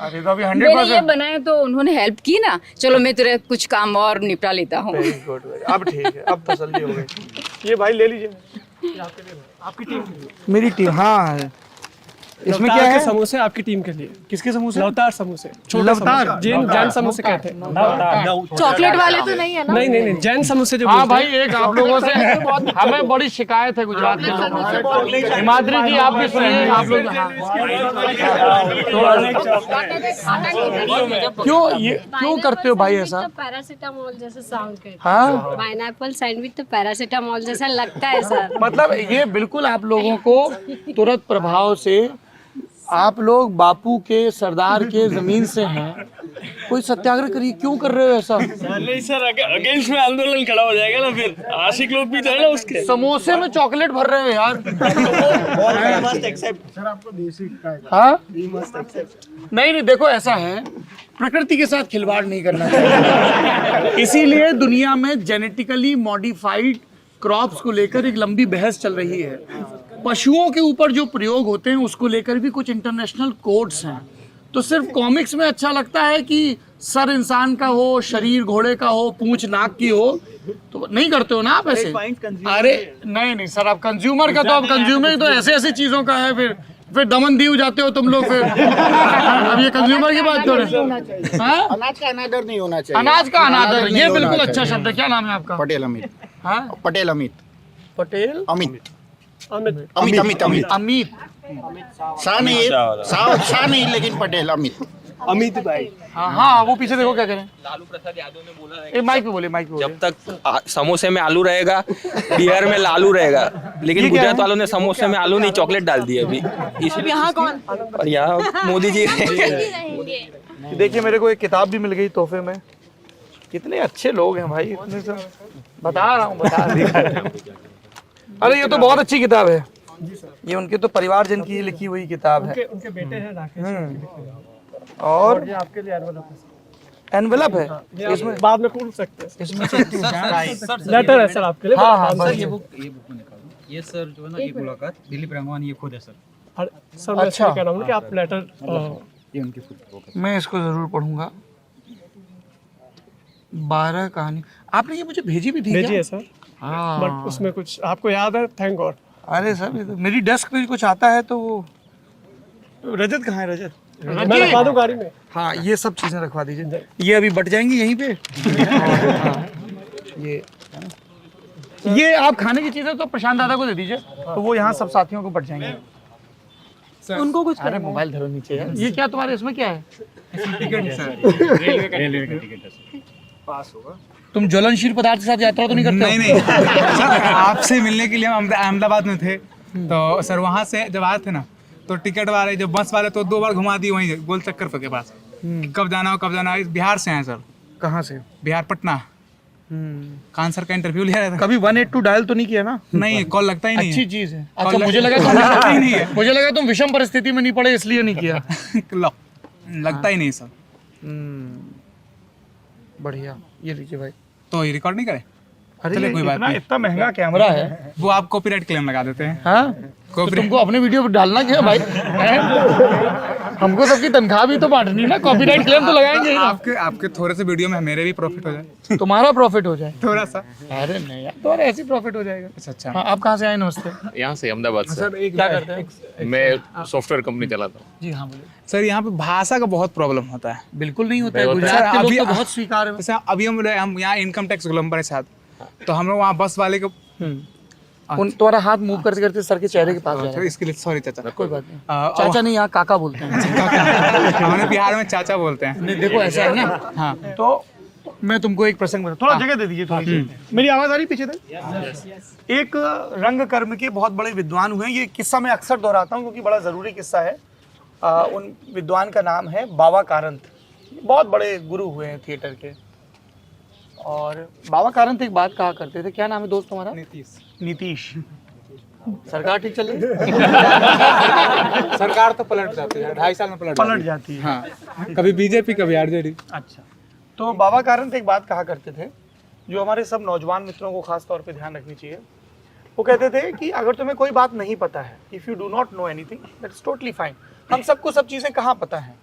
अरे तो अभी मैंने ये 100%। बनाया तो उन्होंने हेल्प की ना, चलो मैं तेरे कुछ काम और निपटा लेता हूँ। Very good. अब ठीक है, अब तसल्ली हो गई। ये भाई ले लीजिए। आपकी टीम? मेरी टीम, हाँ। इसमें क्या है? समोसे आपकी टीम के लिए। किसके समोसे? लवतार समोसे। लवतार? जैन समोसे कहते हैं। चॉकलेट वाले तो नहीं है ना? नहीं जैन समोसे जो हाँ भाई, एक आप लोगों से हमें बड़ी शिकायत है गुजरात के लोगों से। हिमाद्री जी आप भी सुनिए, आप लोग क्यों करते हो भाई ऐसा? पैरासीटामोल जैसा साउंड करता है। हाँ पाइनएप्पल सैंडविच तो पैरासीटामोल जैसा लगता है सर। मतलब ये बिल्कुल आप लोगों को तुरंत प्रभाव से, आप लोग बापू के सरदार के जमीन से हैं कोई सत्याग्रह करिए, क्यों कर रहे हो ऐसा? नहीं सर, अगेंस्ट में आंदोलन खड़ा हो जाएगा ना, फिर आशिक लोग भी तो है ना उसके। समोसे में चॉकलेट भर रहे हो यार। हाँ नहीं नहीं, देखो ऐसा है, प्रकृति के साथ खिलवाड़ नहीं करना चाहिए। इसीलिए दुनिया में जेनेटिकली मॉडिफाइड क्रॉप्स को लेकर एक लंबी बहस चल रही है। पशुओं के ऊपर जो प्रयोग होते हैं उसको लेकर भी कुछ इंटरनेशनल कोड्स हैं। तो सिर्फ कॉमिक्स में अच्छा लगता है कि सर इंसान का हो, शरीर घोड़े का हो, पूंछ नाग की हो, तो नहीं करते हो ना आप ऐसे? अरे नहीं नहीं सर, आप कंज्यूमर का तो आप कंज्यूमर तो ऐसे ऐसी चीजों का है, फिर दमन दीव जाते हो तुम लोग फिर। अब ये कंज्यूमर की बात थोड़ी। अनाज का अनादर नहीं होना चाहिए। अनाज का अनादर, ये बिल्कुल अच्छा शब्द है। क्या नाम है आपका? पटेल अमित। हाँ पटेल अमित। पटेल अमित अमित अमित अमित अमित शाह नहीं, लेकिन पटेल अमित। अमित भाई। हाँ हाँ, वो पीछे देखो क्या करें। लालू प्रसाद यादव ने बोला है, माइक पे बोले, माइक पे बोले। जब तक समोसे में आलू रहेगा, बिहार में लालू रहेगा, लेकिन गुजरात वालों ने समोसे में आलू नहीं चॉकलेट डाल दी अभी। इसलिए यहाँ कौन? और यहाँ मोदी जी। देखिए मेरे को एक किताब भी मिल गई तोहफे में। कितने अच्छे लोग हैं भाई, इतने से बता रहा हूँ। अरे ये तो बहुत अच्छी किताब है, ये उनके तो परिवारजन की लिखी हुई किताब है। उनके बेटे हैं राकेश। और ये आपके लिए एनवेलप है इसमें, बाद में खोल सकते हैं। इसमें लेटर है सर आपके लिए। हाँ हाँ बस ये बुक निकालो। ये सर जो है ना, ये मुलाकात दिलीप रंगवान ये खुद है सर। सर मैं अच्छा। कह रहा हूँ कि आप लेटर, ये उनकी खुद। मैं इसको जरूर पढ़ूंगा। 12 कहानी आपने ये मुझे भेजी भी थी भेजिए क्या? सर। हाँ बट उसमें कुछ आपको याद है? Thank God. अरे सर ये तो मेरी डेस्क पे कुछ आता है तो वो रजत कहाँ है? रजत मैं रखवा दूं गाड़ी में। हाँ ये सब चीजें रखवा दीजिए, ये अभी बट जाएंगी यहीं पे। हाँ, ये आप खाने की चीजें तो प्रशांत दादा को दे दीजिए, तो वो यहाँ सब साथियों को बट जाएंगे। उनको कुछ अरे मोबाइल धरो नीचे यार। ये क्या तुम्हारे इसमें क्या है? टिकट सर, रेलवे का टिकट है सर। पास होगा। तुम ज्वलनशील पदार्थ के साथ यात्रा तो नहीं करते? नहीं नहीं सर, आपसे मिलने के लिए हम अहमदाबाद में थे, तो सर वहाँ से जब आए थे ना, तो टिकट वाले जो बस वाले तो 2 बार घुमा दिए वहीं गोल चक्कर के पास। कब जाना हो कब जाना हो। बिहार से हैं सर। कहाँ से? बिहार पटना। खान सर का इंटरव्यू लिया था। कभी 182 डायल तो नहीं किया ना? नहीं, कॉल लगता ही नहीं अच्छी है। चीज है। कॉल अच्छा मुझे लगा लगता ही नहीं है। मुझे लगा तुम विषम परिस्थिति में नहीं पड़े इसलिए नहीं किया। लगता ही नहीं सर। बढ़िया, ये लीजिए भाई। तो ये रिकॉर्ड नहीं करे? अरे चलिए, कोई बात नहीं। इतना महंगा कैमरा है। वो आप कॉपीराइट क्लेम लगा देते हैं। हाँ तो तुमको अपने वीडियो पर डालना क्या भाई? हमको सबकी तनख्वाह भी तो बांटनी ना, कॉपीराइट क्लेम तो लगाएंगे ही ना। आपके थोड़े से वीडियो में मेरे भी प्रॉफिट हो जाए। तुम्हारा प्रॉफिट हो जाए थोड़ा सा। अरे नहीं यार, तुम्हारा ऐसी प्रॉफिट हो जाएगा। अच्छा। हाँ, आप कहाँ से आए? नमस्ते। यहाँ से अहमदाबाद से। सर एक क्या करते हैं? मैं सॉफ्टवेयर कंपनी चलाता हूँ। जी हाँ बोलिए। सर यहाँ पे भाषा का बहुत प्रॉब्लम होता है। बिल्कुल नहीं होता है, गुजरात के लोग तो बहुत स्वीकार है। जैसे अभी हम यहाँ इनकम टैक्स गोलम्बर के साथ, तो हम लोग वहाँ बस वाले को तुम्हारा हाथ मूव करते करते सर के चेहरे के पास जा रहा है। इसके लिए सॉरी चाचा। कोई बात नहीं। चाचा नहीं, यहाँ काका बोलते हैं। हमारे बिहार में चाचा बोलते हैं। नहीं देखो ऐसा है ना। हाँ तो मैं तुमको एक प्रसंग बता, थोड़ा जगह दे दीजिए थोड़ी। मेरी आवाज आ रही पीछे से? एक रंग कर्म के बहुत बड़े विद्वान हुए। ये किस्सा मैं अक्सर दोहराता हूँ क्योंकि बड़ा जरूरी किस्सा है। उन विद्वान का नाम है बाबा कारंत। बहुत बड़े गुरु हुए हैं थिएटर के। और बाबा कारंत एक बात कहा करते थे। क्या नाम है दोस्त तुम्हारा? नीतीश। सरकार ठीक चल रही है? सरकार तो पलट जाती है, 2.5 साल में पलट जाती है। हाँ, कभी बीजेपी कभी आरजेडी। अच्छा, तो बाबा कारंत एक बात कहा करते थे जो हमारे सब नौजवान मित्रों को खास तौर पे ध्यान रखनी चाहिए। वो कहते थे कि अगर तुम्हें कोई बात नहीं पता है, if you do not know anything that's totally fine. हम सबको सब चीज़ें कहाँ पता है,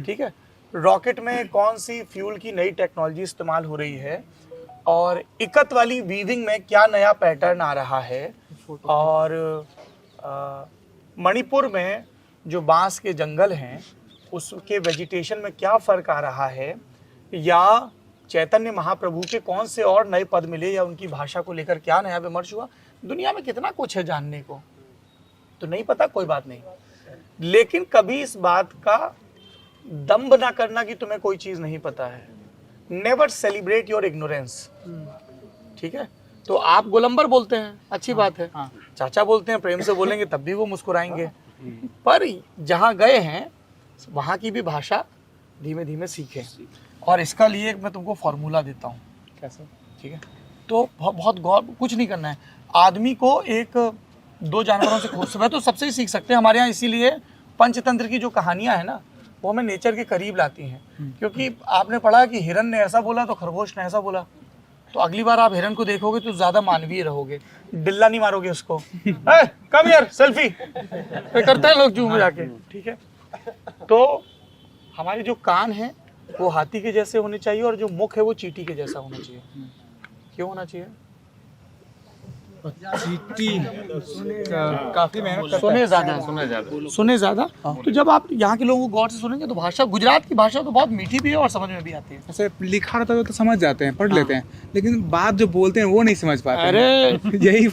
ठीक है? रॉकेट में कौन सी फ्यूल की नई टेक्नोलॉजी इस्तेमाल हो रही है, और इकत वाली वीविंग में क्या नया पैटर्न आ रहा है, और मणिपुर में जो बांस के जंगल हैं उसके वेजिटेशन में क्या फ़र्क आ रहा है, या चैतन्य महाप्रभु के कौन से और नए पद मिले, या उनकी भाषा को लेकर क्या नया विमर्श हुआ। दुनिया में कितना कुछ है जानने को। तो नहीं पता, कोई बात नहीं, लेकिन कभी इस बात का दम्भ ना करना कि तुम्हें कोई चीज़ नहीं पता है। नेवर सेलिब्रेट योर इग्नोरेंस, ठीक है? तो आप गोलंबर बोलते हैं, अच्छी बात है। चाचा बोलते हैं, प्रेम से बोलेंगे तब भी वो मुस्कुराएंगे। पर जहाँ गए हैं वहाँ की भी भाषा धीमे धीमे सीखें। और इसका लिए मैं तुमको फॉर्मूला देता हूँ। कैसे? ठीक है, तो बहुत गौर कुछ नहीं करना है। आदमी को एक 2 जानवरों से खोज सुबह तो सबसे ही सीख सकते हैं हमारे यहाँ, इसीलिए पंचतंत्र की जो कहानियाँ हैं ना वो हमें नेचर के करीब लाती हैं। क्योंकि आपने पढ़ा कि हिरन ने ऐसा बोला तो खरगोश ने ऐसा बोला, तो अगली बार आप हिरन को देखोगे तो ज़्यादा मानवीय रहोगे, डिल्ला नहीं मारोगे उसको। कम यार सेल्फी करते हैं लोग जू में जाके। ठीक है, तो हमारे जो कान हैं वो हाथी के जैसे होने चाहिए और जो मुख है वो चींटी के जैसा होना चाहिए। क्यों होना चाहिए? काफी मेहनत सुने ज्यादा। तो जब आप यहाँ के लोगों को गौर से सुनेंगे तो भाषा, गुजरात की भाषा तो बहुत मीठी भी है और समझ में भी आती है। ऐसे लिखा रहता है तो समझ जाते हैं, पढ़ लेते हैं, लेकिन बात जो बोलते हैं वो नहीं समझ पाते। अरे यही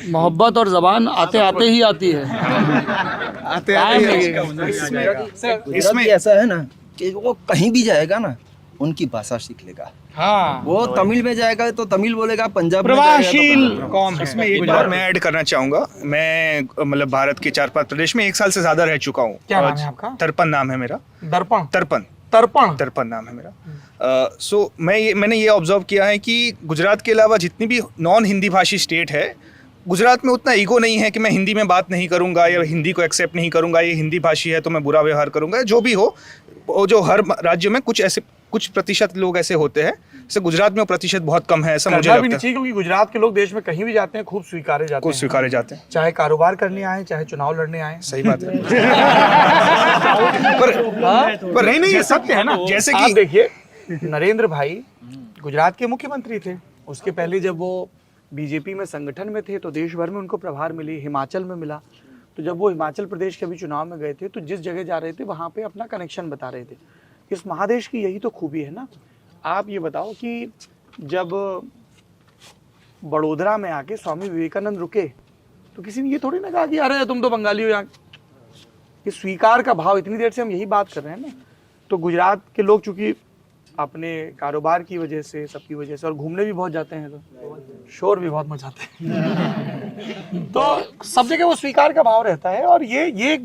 मोहब्बत और जबान आते आते ही आती है। आते इसमें ऐसा है ना कि वो कहीं भी जाएगा ना उनकी भाषा सीख लेगा। हाँ, वो तमिल में जाएगा तो तमिल बोलेगा, पंजाब में प्रभावशील जाएगा तो कौम है। इसमें एक बार मैं ऐड करना चाहूँगा। मैं मतलब भारत के 4-5 प्रदेश में 1 साल से ज़्यादा रह चुका हूँ। क्या नाम है आपका? तर्पण नाम है मेरा। दर्पण? तर्पण तर्पण नाम है मेरा। सो मैंने ये ऑब्जर्व किया है कि गुजरात के अलावा जितनी भी नॉन हिंदी भाषी स्टेट है, गुजरात में उतना ईगो नहीं है कि मैं हिंदी में बात नहीं करूंगा या हिंदी को एक्सेप्ट नहीं करूंगा, ये हिंदी भाषी है तो मैं बुरा व्यवहार करूंगा। जो भी हो, वो जो हर राज्य में कुछ प्रतिशत लोग ऐसे होते हैं, जैसे गुजरात में वो प्रतिशत बहुत कम है, ऐसा मुझे करना भी लगता नहीं है। चाहिए, क्योंकि गुजरात के लोग देश में कहीं भी जाते हैं खूब स्वीकारे जाते कुछ हैं। स्वीकारे जाते हैं। चाहे कारोबार करने आए, चाहे चुनाव लड़ने आए। सही बात है। पर नहीं ये सत्य है ना। जैसे आप कि देखिए, नरेंद्र भाई गुजरात के मुख्यमंत्री थे। उसके पहले जब वो बीजेपी में संगठन में थे तो देश भर में उनको प्रभार मिली, हिमाचल में मिला। तो जब वो हिमाचल प्रदेश के अभी चुनाव में गए थे तो जिस जगह जा रहे थे वहाँ पे अपना कनेक्शन बता रहे थे। इस महादेश की यही तो खूबी है ना। आप ये बताओ कि जब बड़ोदरा में आके स्वामी विवेकानंद रुके तो किसी ने ये थोड़ी ना कहा कि अरे तुम तो बंगाली हो। यहाँ ये स्वीकार का भाव, इतनी देर से हम यही बात कर रहे हैं ना। तो गुजरात के लोग चूंकि अपने कारोबार की वजह से, सबकी वजह से, और घूमने भी बहुत जाते हैं तो शोर भी बहुत मचाते हैं तो सब जगह वो स्वीकार का भाव रहता है। और ये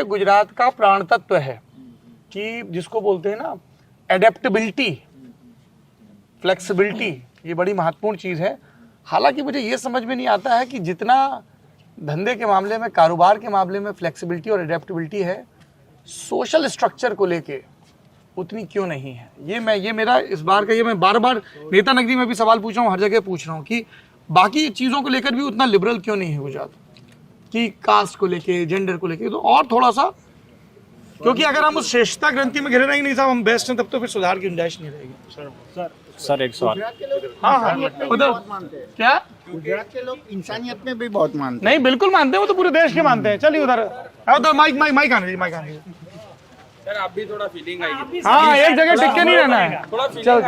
गुजरात का प्राण तत्व है कि जिसको बोलते हैं ना एडेप्टेबिलिटी, फ्लेक्सिबिलिटी, ये बड़ी महत्वपूर्ण चीज़ है। हालांकि मुझे ये समझ में नहीं आता है कि जितना धंधे के मामले में, कारोबार के मामले में फ्लेक्सिबिलिटी और एडेप्टेबिलिटी है, सोशल स्ट्रक्चर को लेके उतनी क्यों नहीं है। ये मेरा इस बार का, ये मैं बार बार नेता नगरी में भी सवाल पूछ रहा हूँ, हर जगह पूछ रहा हूँ कि बाकी चीज़ों को लेकर भी उतना लिबरल क्यों नहीं है गुजरात, कि कास्ट को लेके, जेंडर को लेके। तो और थोड़ा सा, क्योंकि अगर हम उस श्रेष्ठता ग्रंथि में घिरे रहेंगे नहीं साहब हम बेस्ट हैं, तब तो फिर सुधार की गुंजाइश नहीं रहेगी। सर एक सवाल। हाँ उधर क्या गुजरात के लोग इंसानियत में भी बहुत मानते नहीं, बिल्कुल मानते हैं, वो तो पूरे देश के मानते हैं। चलिए उधर माइक आने दीजिए। सर आप भी थोड़ा फीलिंग आएगी। हाँ, एक जगह टिक के नहीं रहना है। चल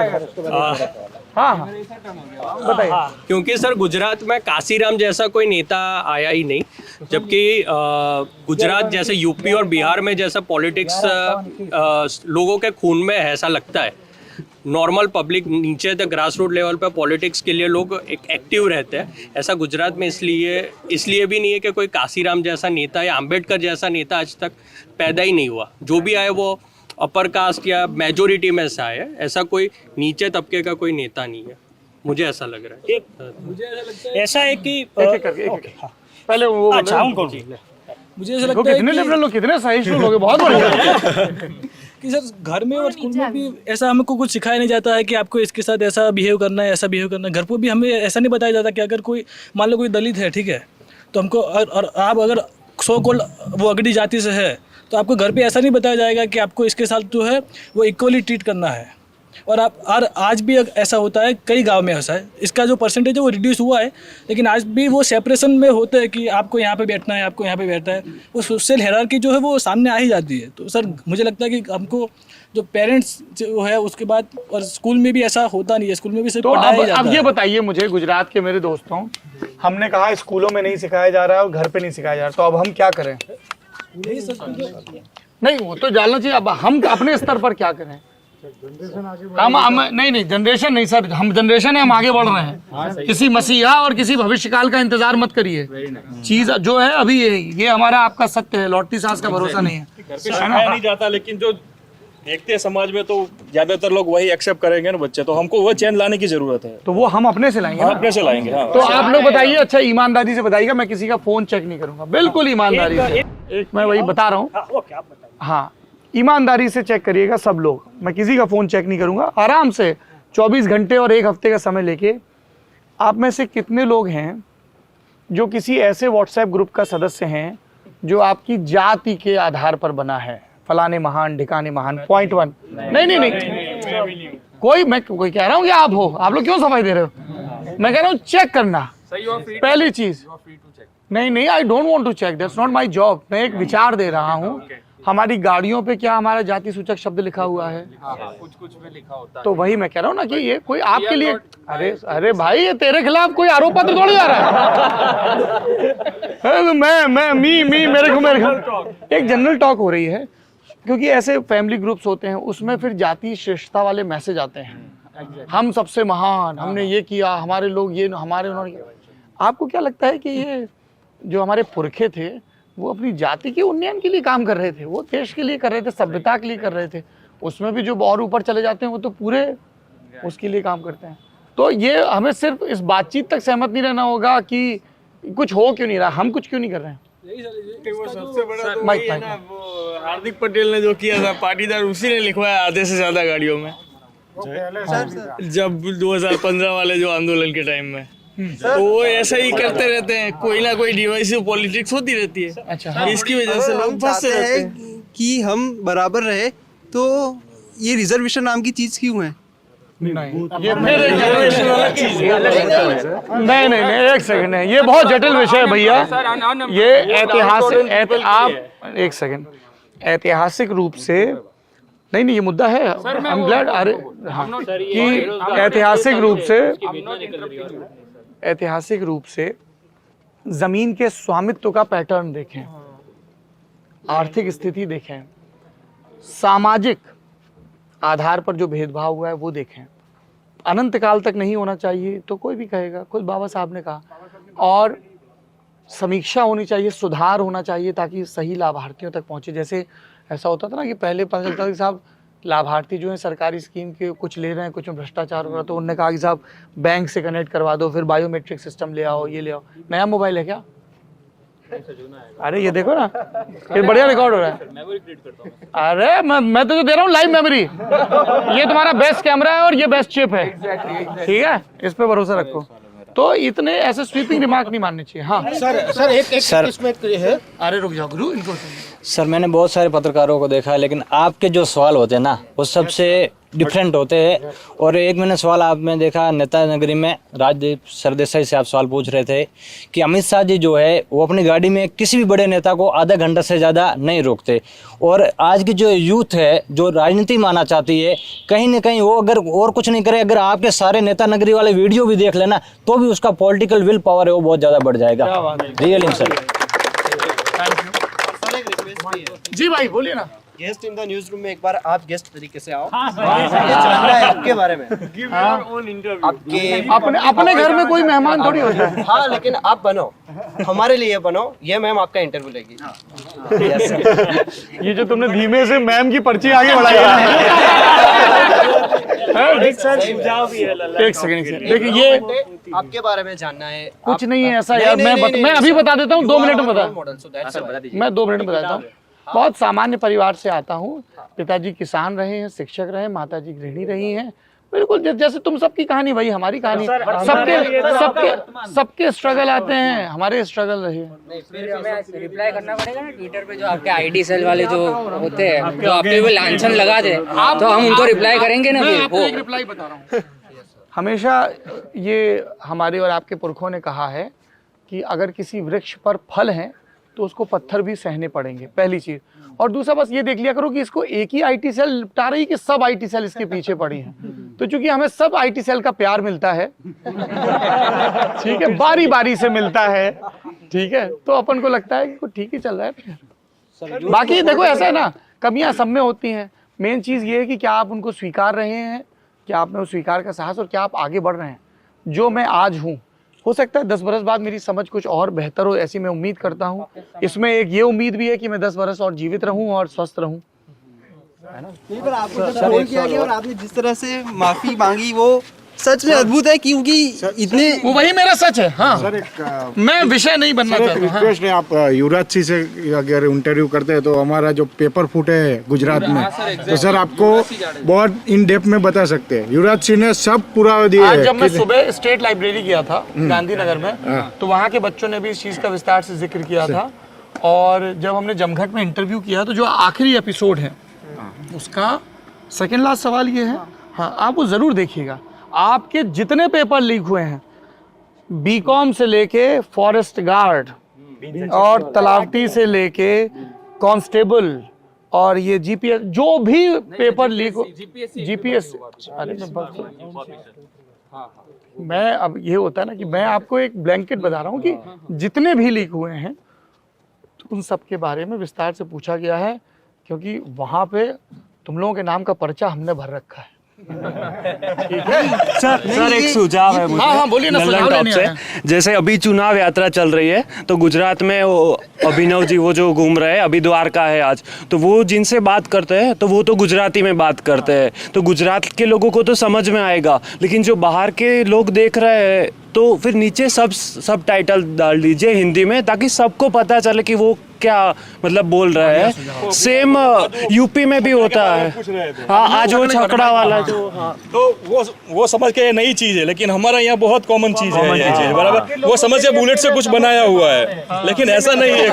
हाँ बताइए। क्योंकि सर गुजरात में काशीराम जैसा कोई नेता आया ही नहीं, जबकि गुजरात जैसे यूपी और बिहार में जैसा पॉलिटिक्स लोगों के खून में है, ऐसा लगता है। नॉर्मल पब्लिक नीचे तक ग्रास रूट लेवल पे पॉलिटिक्स के लिए लोग एक एक्टिव रहते हैं। ऐसा गुजरात में इसलिए भी नहीं है कि कोई काशीराम जैसा नेता या अंबेडकर जैसा नेता आज तक पैदा ही नहीं हुआ। जो भी आए वो अपर कास्ट या मेजोरिटी में से आए, ऐसा कोई नीचे तबके का कोई नेता नहीं है, मुझे ऐसा लग रहा है। मुझे ऐसा लगता है ऐसा है कि पहले वो मुझे ऐसा लगता है कितने लिबरल लोग, कितने सहिष्णु लोग, बहुत बढ़िया कि सर घर में और स्कूल में भी ऐसा हमको कुछ सिखाया नहीं जाता है कि आपको इसके साथ ऐसा बिहेव करना है, ऐसा बिहेव करना है। घर पर भी हमें ऐसा नहीं बताया जाता कि अगर कोई मान लो कोई दलित है, ठीक है, तो हमको और आप अगर सो कॉल्ड वो अगड़ी जाति से है तो आपको घर पे ऐसा नहीं बताया जाएगा कि आपको इसके साथ जो है वो इक्वली ट्रीट करना है। और आज भी ऐसा होता है, कई गांव में ऐसा है। इसका जो परसेंटेज है वो रिड्यूस हुआ है, लेकिन आज भी वो सेपरेशन में होते हैं कि आपको यहाँ पे बैठना है, आपको यहाँ पे बैठना है। वो सोशल हायरार्की जो है वो सामने आ ही जाती है। तो सर मुझे लगता है कि हमको जो पेरेंट्स जो है उसके बाद, और स्कूल में भी ऐसा होता नहीं है, स्कूल में भी सिर्फ पढ़ाया ही जाता है। अब ये बताइए मुझे, गुजरात के मेरे दोस्तों, हमने कहा स्कूलों में नहीं सिखाया जा रहा है और घर पे नहीं सिखाया जा रहा, तो अब हम क्या करें? नहीं, वो तो जानना चाहिए। अब हम अपने स्तर पर क्या करें? हम नहीं जनरेशन नहीं सर, हम जनरेशन है, हम आगे बढ़ रहे हैं। किसी मसीहा और किसी भविष्य काल का इंतजार मत करिए। चीज जो है अभी ये हमारा आपका सत्य है, लौटती सांस का भरोसा नहीं है। नहीं जाता, लेकिन जो देखते हैं समाज में तो ज्यादातर लोग वही एक्सेप्ट करेंगे ना बच्चे, तो हमको वो चेंज लाने की जरूरत है। तो वो हम अपने से लाएंगे, हम अपने से लाएंगे। हाँ। तो आप लोग बताइए, अच्छा ईमानदारी से बताइएगा, मैं किसी का फोन चेक नहीं करूंगा, बिल्कुल ईमानदारी से। एक मैं वही बता रहा हूँ, हाँ ईमानदारी से चेक करिएगा सब लोग, मैं किसी का फोन चेक नहीं करूंगा। आराम से 24 घंटे और 1 हफ्ते का समय लेके, आप में से कितने लोग हैं जो किसी ऐसे व्हाट्सएप ग्रुप का सदस्य हैं जो आपकी जाति के आधार पर बना है, फलाने महान ढिकाने महान, पॉइंट 1। नहीं कोई, मैं कोई कह रहा हूँ कि आप हो, आप लोग क्यों सफाई दे रहे हो? मैं कह रहा हूँ चेक करना पहली चीज। नहीं, I don't want to check, that's not my job. मैं एक विचार दे रहा हूँ, हमारी गाड़ियों पे क्या हमारा जाति सूचक शब्द लिखा हुआ है? कुछ में लिखा होता तो वही मैं कह रहा हूँ ना कि ये कोई आपके लिए, अरे भाई ये तेरे खिलाफ कोई आरोप पत्र थोड़ी आ रहा है। मैं मेरे को एक जनरल टॉक हो रही है, क्योंकि ऐसे फैमिली ग्रुप्स होते हैं, उसमें फिर जाति श्रेष्ठता वाले मैसेज आते हैं, हम सबसे महान, हमने ये किया, हमारे लोग ये, हमारे उन्होंने। आपको क्या लगता है कि ये जो हमारे पुरखे थे वो अपनी जाति के उन्नयन के लिए काम कर रहे थे? वो देश के लिए कर रहे थे, सभ्यता के लिए कर रहे थे। उसमें भी जो और ऊपर चले जाते हैं वो तो पूरे उसके लिए काम करते हैं। तो ये हमें सिर्फ इस बातचीत तक सहमत नहीं रहना होगा कि कुछ हो क्यों नहीं रहा, हम कुछ क्यों नहीं कर रहे हैं। वो सबसे बड़ा तो वही है ना, वो हार्दिक पटेल ने जो किया था, पाटीदार उसी ने लिखवाया आधे से ज्यादा गाड़ियों में, जब 2015 वाले जो आंदोलन के टाइम में। तो वो ऐसा ही करते रहते हैं, कोई ना कोई डिवाइसिव पॉलिटिक्स होती रहती है। अच्छा, इसकी वजह से लोग फंसे रहते हैं कि हम बराबर रहे, तो ये रिजर्वेशन नाम की चीज क्यों है? ये फिर नहीं, एक सेकंड है, ये बहुत जटिल विषय है भैया। ये ऐतिहासिक, आप एक सेकंड, ऐतिहासिक रूप से नहीं ये मुद्दा है, आई एम ग्लैड। अरे हाँ, कि ऐतिहासिक रूप से जमीन के स्वामित्व का पैटर्न देखें, आर्थिक स्थिति देखें, सामाजिक आधार पर जो भेदभाव हुआ है वो देखें। अनंत काल तक नहीं होना चाहिए तो कोई भी कहेगा, खुद बाबा साहब ने कहा। और समीक्षा होनी चाहिए, सुधार होना चाहिए ताकि सही लाभार्थियों तक पहुंचे। जैसे ऐसा होता था ना कि पहले पता चलता था कि साहब लाभार्थी जो है सरकारी स्कीम के कुछ ले रहे हैं, कुछ में भ्रष्टाचार हो रहा है, तो उन्होंने कहा कि साहब बैंक से कनेक्ट करवा दो, फिर बायोमेट्रिक सिस्टम ले आओ, ये ले आओ। नया मोबाइल है क्या? अरे ये देखो ना, ये बढ़िया रिकॉर्ड हो रहा है। अरे मैं तो दे रहा हूँ लाइव मेमोरी, ये तुम्हारा बेस्ट कैमरा है और ये बेस्ट चिप है, ठीक है, इस पे भरोसा रखो। तो इतने ऐसे स्वीपिंग रिमार्क नहीं मानने चाहिए। हाँ सर एक इसमें है। अरे रुक जाओ गुरु, इनको सर मैंने बहुत सारे पत्रकारों को देखा है, लेकिन आपके जो सवाल होते हैं ना वो सबसे डिफरेंट होते हैं। और एक मैंने सवाल आप में देखा, नेता नगरी में राजदीप सरदेसाई से आप सवाल पूछ रहे थे कि अमित शाह जी जो है वो अपनी गाड़ी में किसी भी बड़े नेता को आधा घंटा से ज़्यादा नहीं रोकते। और आज की जो यूथ है जो राजनीति मानना चाहती है, कहीं ना कहीं वो अगर और कुछ नहीं करे, अगर आपके सारे नेता नगरी वाले वीडियो भी देख लेना तो भी उसका पॉलिटिकल विल पावर है वो बहुत ज़्यादा बढ़ जाएगा। Really sir. जी भाई बोलिए ना। Guest in the news room में एक बार आप गेस्ट तरीके से आओ, जानना है आपके बारे में। आपके अपने घर में कोई मेहमान थोड़ी होता है। हाँ लेकिन आप बनो, हमारे लिए बनो, ये मैम आपका इंटरव्यू लेगी। ये जो तुमने धीमे से मैम की पर्ची आगे बढ़ाई है। एक सेकंड, देखिए ये आपके बारे में जानना है। कुछ नहीं है ऐसा यार, मैं अभी बता देता हूँ, 2 मिनट में बता, मैं 2 मिनट में बताता हूँ। बहुत सामान्य परिवार से आता हूँ, पिताजी किसान रहे हैं, शिक्षक रहे, माताजी गृहिणी रही हैं। बिल्कुल जैसे तुम सबकी कहानी वही हमारी कहानी, सबके स्ट्रगल आते हैं, हमारे स्ट्रगल रहे। फिर हमें रिप्लाई करना पड़ेगा ना ट्विटर पे, जो आपके आईडी सेल वाले जो होते हैं जो आपके ऊपर लांछन लगा दे, तो हम उनको रिप्लाई करेंगे ना। मैं आपको एक रिप्लाई बता रहा हूँ। हमेशा ये हमारे और आपके पुरखों ने कहा है कि अगर किसी वृक्ष पर फल हैं तो उसको पत्थर भी सहने पड़ेंगे, पहली चीज। और दूसरा बस ये देख लिया करो कि इसको एक ही आईटी सेल निपटा रही कि सब आईटी सेल इसके पीछे पड़ी हैं। तो चूंकि हमें सब आईटी सेल का प्यार मिलता है, ठीक है, बारी बारी से मिलता है, ठीक है, तो अपन को लगता है कि ठीक ही चल रहा है। बाकी देखो ऐसा है ना, कमियां सब में होती हैं। मेन चीज ये है कि क्या आप उनको स्वीकार रहे हैं, क्या आप में उस स्वीकार का साहस, और क्या आप आगे बढ़ रहे हैं। जो मैं आज हूँ, हो सकता है 10 बरस बाद मेरी समझ कुछ और बेहतर हो, ऐसी मैं उम्मीद करता हूँ। इसमें एक ये उम्मीद भी है कि मैं 10 बरस और जीवित रहूं और स्वस्थ रहूं। नहीं, पर आपको जब फोन किया गया और आपने जिस तरह से माफी मांगी वो सच में अद्भुत है, क्योंकि इतने वो वही मेरा सच है। हाँ, मैं विषय नहीं बनना चाहता। रिक्वेस्ट है, आप युवराज सिंह से अगर इंटरव्यू करते हैं तो हमारा जो पेपर फूटे है गुजरात में, तो सर आपको बहुत इन डेप्थ में बता सकते हैं। युवराज सिंह ने सब पूरा दिया आज है। जब मैं सुबह स्टेट लाइब्रेरी गया था गांधीनगर में, तो वहाँ के बच्चों ने भी इस चीज़ का विस्तार से जिक्र किया था। और जब हमने जमघट में इंटरव्यू किया तो जो आखिरी एपिसोड है उसका सेकेंड लास्ट सवाल ये है, हाँ आप वो ज़रूर देखिएगा। आपके जितने पेपर लीक हुए हैं, बीकॉम से लेके फॉरेस्ट गार्ड और तलावटी से लेके कांस्टेबल और ये जीपीएस, जो भी पेपर लीक हो, जीपीएस, अरे मैं अब ये होता है ना कि मैं आपको एक ब्लैंकेट बता रहा हूँ कि जितने भी लीक हुए हैं तो उन सब के बारे में विस्तार से पूछा गया है, क्योंकि वहाँ पे तुम लोगों के नाम का पर्चा हमने भर रखा है। सर एक सुझाव है मुझे। हाँ बोलिए ना, लल्लन सुझाव टॉप लेने से। आए हैं। जैसे अभी चुनाव यात्रा चल रही है तो गुजरात में वो अभिनव जी वो जो घूम रहे हैं, अभी द्वारका है आज, तो वो जिनसे बात करते हैं तो वो तो गुजराती में बात करते हैं, तो गुजरात के लोगों को तो समझ में आएगा, लेकिन जो बाहर के लोग देख रहे हैं तो फिर नीचे सब टाइटल डाल दीजिए हिंदी में, ताकि सबको पता चले कि वो क्या मतलब बोल रहे हैं। सेम यूपी में भी होता है। हाँ, आज वो छकड़ा वाला जो, हाँ तो वो समझ के नई चीज है, लेकिन हमारा यहाँ बहुत कॉमन चीज है ये चीज, बराबर। वो समझ के बुलेट से कुछ बनाया हुआ है, लेकिन ऐसा नहीं है।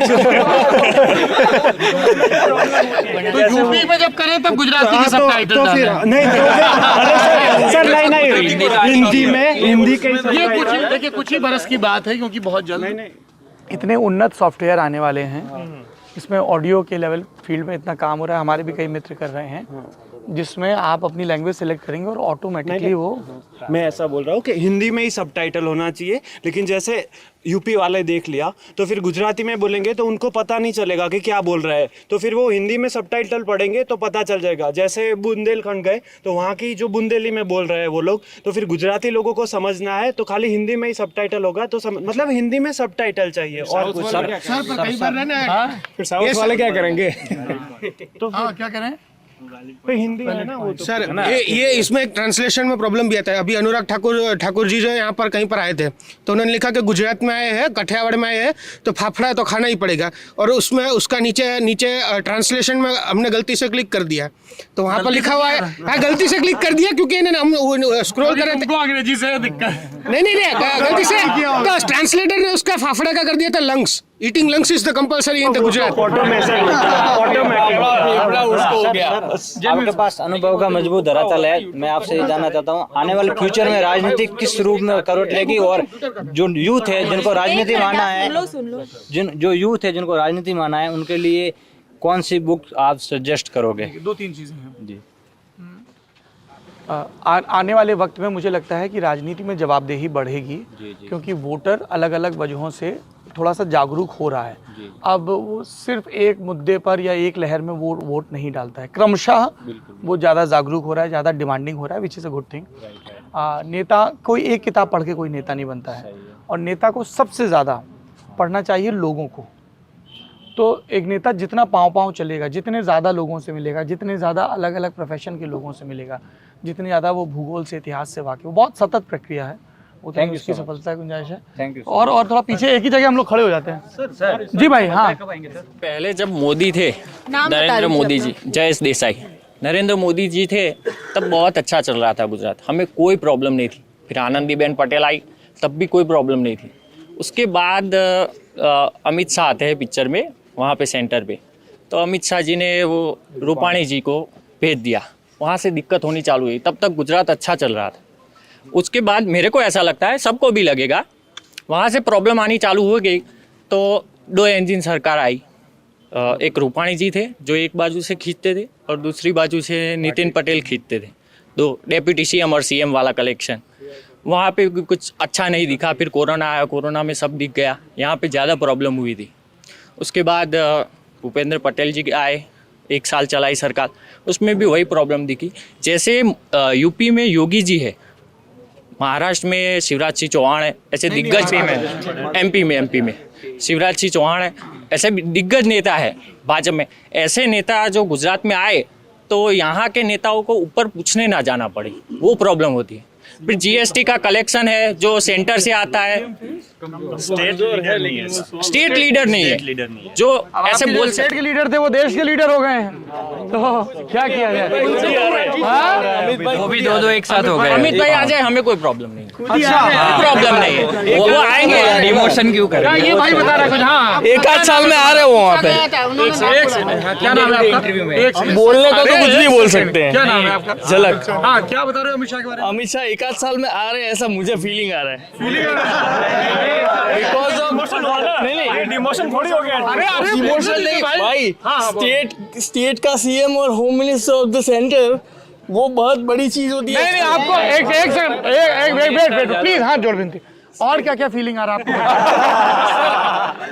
तो यूपी में जब करें तब गुजराती के सब टाइटल तो फिर नहीं, सर नहीं हिंदी में, हिंदी के ये कुछ देखिए कुछ ही बरस की बात है, क्योंकि बहुत जल्द इतने उन्नत सॉफ्टवेयर आने वाले हैं, इसमें ऑडियो के लेवल फील्ड में इतना काम हो रहा है, हमारे भी कई मित्र कर रहे हैं, जिसमें आप अपनी लैंग्वेज सेलेक्ट करेंगे और ऑटोमेटिकली वो, मैं ऐसा बोल रहा हूँ कि हिंदी में ही सबटाइटल होना चाहिए, लेकिन जैसे यूपी वाले देख लिया तो फिर गुजराती में बोलेंगे तो उनको पता नहीं चलेगा कि क्या बोल रहा है, तो फिर वो हिंदी में सबटाइटल पढ़ेंगे तो पता चल जाएगा। जैसे बुंदेलखंड गए तो वहाँ की जो बुंदेली में बोल रहे हैं वो लोग, तो फिर गुजराती लोगों को समझना है तो खाली हिंदी में ही सबटाइटल होगा, तो मतलब हिंदी में सबटाइटल चाहिए और कुछ। फिर साउथ वाले क्या करेंगे? तो क्या करें, हिंदी है ना वो तो। सर ये इसमें एक ट्रांसलेशन में प्रॉब्लम भी आता है। अभी अनुराग ठाकुर जी जो है यहाँ पर कहीं पर आए थे, तो उन्होंने लिखा कि गुजरात में आए हैं, कठियावाड़ में आए हैं, तो फाफड़ा तो खाना ही पड़ेगा, और उसमें उसका नीचे ट्रांसलेशन में हमने गलती से क्लिक कर दिया, तो वहाँ पर लिखा हुआ है, हाँ गलती से क्लिक कर दिया, क्योंकि हम स्क्रॉल कर रहे थे, अंग्रेजी से दिक्कत नहीं गलती से, तो ट्रांसलेटर ने उसका फाफड़ा का कर दिया था lungs. Eating lungs is the compulsory in the Gujarat. आपके पास अनुभव का मजबूत धरातल है, मैं आपसे ये जानना चाहता हूँ, आने वाले फ्यूचर में राजनीति किस रूप में करवट लेगी, और जो यूथ है जिनको राजनीति माना है, जो यूथ है जिनको राजनीति माना है, उनके लिए कौन सी बुक आप सजेस्ट करोगे? 2-3 चीज़ें हैं जी। आने वाले वक्त में मुझे लगता है कि राजनीति में जवाबदेही बढ़ेगी, क्योंकि वोटर अलग अलग वजहों से थोड़ा सा जागरूक हो रहा है। अब वो सिर्फ एक मुद्दे पर या एक लहर में वो वोट नहीं डालता है, क्रमशः वो ज़्यादा जागरूक हो रहा है, ज़्यादा डिमांडिंग हो रहा है, which is a good thing. नेता कोई एक किताब पढ़ के कोई नेता नहीं बनता है, और नेता को सबसे ज़्यादा पढ़ना चाहिए लोगों को। तो एक नेता जितना पाँव चलेगा, जितने ज़्यादा लोगों से मिलेगा, जितने ज़्यादा अलग अलग प्रोफेशन के लोगों से मिलेगा, जितनी ज़्यादा वो भूगोल से, इतिहास से वाकिफ, वो बहुत सतत प्रक्रिया है, उतनी उसकी सफलता की गुंजाइश है। Thank you. और थोड़ा पीछे एक ही जगह हम लोग खड़े हो जाते हैं। सर जी भाई, हाँ पहले जब मोदी थे, नरेंद्र मोदी जी, जयेश देसाई, नरेंद्र मोदी जी थे, तब बहुत अच्छा चल रहा था गुजरात, हमें कोई प्रॉब्लम नहीं थी। फिर आनंदीबेन पटेल आई, तब भी कोई प्रॉब्लम नहीं थी। उसके बाद अमित शाह आते हैं पिक्चर में, वहाँ पे सेंटर पे, तो अमित शाह जी ने वो रूपाणी जी को भेज दिया, वहाँ से दिक्कत होनी चालू हुई। तब तक गुजरात अच्छा चल रहा था। उसके बाद मेरे को ऐसा लगता है, सबको भी लगेगा, वहाँ से प्रॉब्लम आनी चालू हो गई, तो 2 इंजन सरकार आई। एक रूपाणी जी थे जो एक बाजू से खींचते थे और दूसरी बाजू से नितिन पटेल खींचते थे, 2 डेप्यूटी सीएम और सीएम वाला कलेक्शन। वहाँ पे कुछ अच्छा नहीं दिखा। फिर कोरोना आया, कोरोना में सब दिख गया, यहाँ पे ज़्यादा प्रॉब्लम हुई थी। उसके बाद भूपेंद्र पटेल जी आए, 1 साल चलाई सरकार, उसमें भी वही प्रॉब्लम दिखी। जैसे यूपी में योगी जी है, महाराष्ट्र में शिवराज सिंह चौहान है, ऐसे दिग्गज में, एमपी में शिवराज सिंह चौहान है, ऐसे दिग्गज नेता है भाजपा में। ऐसे नेता जो गुजरात में आए तो यहाँ के नेताओं को ऊपर पूछने ना जाना पड़े, वो प्रॉब्लम होती है। फिर जीएसटी का कलेक्शन है जो सेंटर से आता है, स्टेट लीडर नहीं है, स्टेट लीडर नहीं है, जो ऐसे बोल स्टेट के लीडर थे वो देश के लीडर हो गए हैं, तो क्या किया जाए? वो भी दो एक साथ हो गए। अमित भाई आ जाए, हमें कोई प्रॉब्लम नहीं, प्रॉब्लम नहीं है, वो आएंगे, डिमोशन क्यों करें? ये भाई बता रहा कुछ। हाँ, एक आध साल में आ रहे हो वहाँ पे, क्या नाम है आपका? बोलने को तो कुछ भी बोल सकते हैं। क्या नाम है आपका? झलक। हाँ, क्या बता रहे हो अमित शाह के बारे में? अमित शाह एक आध साल में आ रहे हैं, ऐसा मुझे फीलिंग आ रहा है। डिमोशन थोड़ी हो गया। अरे डिमोशन नहीं भाई, स्टेट का सीएम और home minister of the centre, वो बहुत बड़ी चीज होती है। नहीं, आपको एक सेकंड, वेट प्लीज, हाथ जोड़ विनती। और क्या क्या फीलिंग आ रहा है आपको?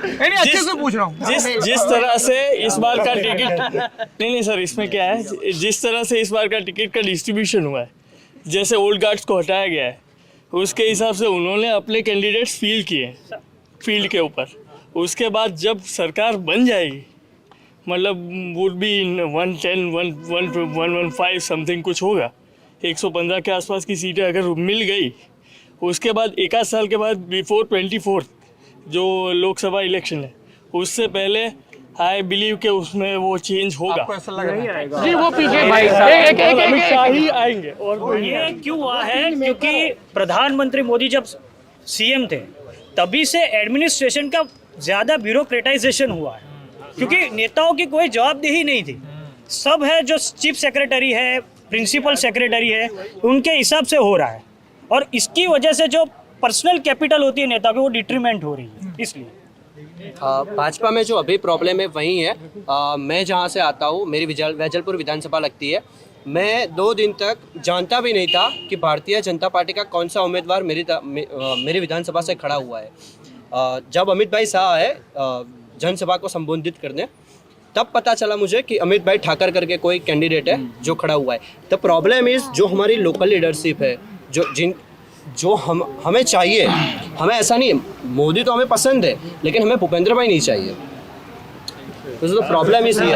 नहीं, अच्छे से पूछ रहा हूँ। जिस तरह से इस बार का टिकट नहीं सर, इसमें क्या है, जिस तरह से इस बार का टिकट का डिस्ट्रीब्यूशन हुआ है, जैसे ओल्ड गार्ड्स को हटाया गया है, उसके हिसाब से उन्होंने अपने कैंडिडेट्स फील्ड के ऊपर। उसके बाद जब सरकार बन जाएगी, मतलब वुड बी 110, 115 समथिंग कुछ होगा, 115 के आसपास की सीटें अगर मिल गई, उसके बाद एक आध साल के बाद बिफोर 24 जो लोकसभा इलेक्शन है, उससे पहले आई बिलीव के उसमें वो चेंज होगा। आपको ऐसा लग रहा है? जी, वो पीछे भाई अमित शाह ही आएंगे। और ये क्यों हुआ है? क्योंकि प्रधानमंत्री मोदी जब सीएम थे तभी से एडमिनिस्ट्रेशन का ज़्यादा ब्यूरोक्रेटाइजेशन हुआ है, क्योंकि नेताओं की कोई जवाबदेही नहीं थी। सब है जो चीफ सेक्रेटरी है, प्रिंसिपल सेक्रेटरी है, उनके हिसाब से हो रहा है, और इसकी वजह से जो पर्सनल कैपिटल होती है नेता की, वो डिट्रीमेंट हो रही है। इसलिए भाजपा में जो अभी प्रॉब्लम है वही है। मैं जहाँ से आता हूँ, मेरी वैजलपुर विधानसभा लगती है, मैं 2 दिन तक जानता भी नहीं था कि भारतीय जनता पार्टी का कौन सा उम्मीदवार मेरी विधानसभा से खड़ा हुआ है। जब अमित भाई शाह आए जनसभा को संबोधित करने, तब पता चला मुझे कि अमित भाई ठाकर करके कोई कैंडिडेट है जो खड़ा हुआ है। द प्रॉब्लम इज़ जो हमारी लोकल लीडरशिप है, जो हमें चाहिए, हमें ऐसा नहीं है, मोदी तो हमें पसंद है, लेकिन हमें भूपेंद्र भाई नहीं चाहिए। तो प्रॉब्लम इज नहीं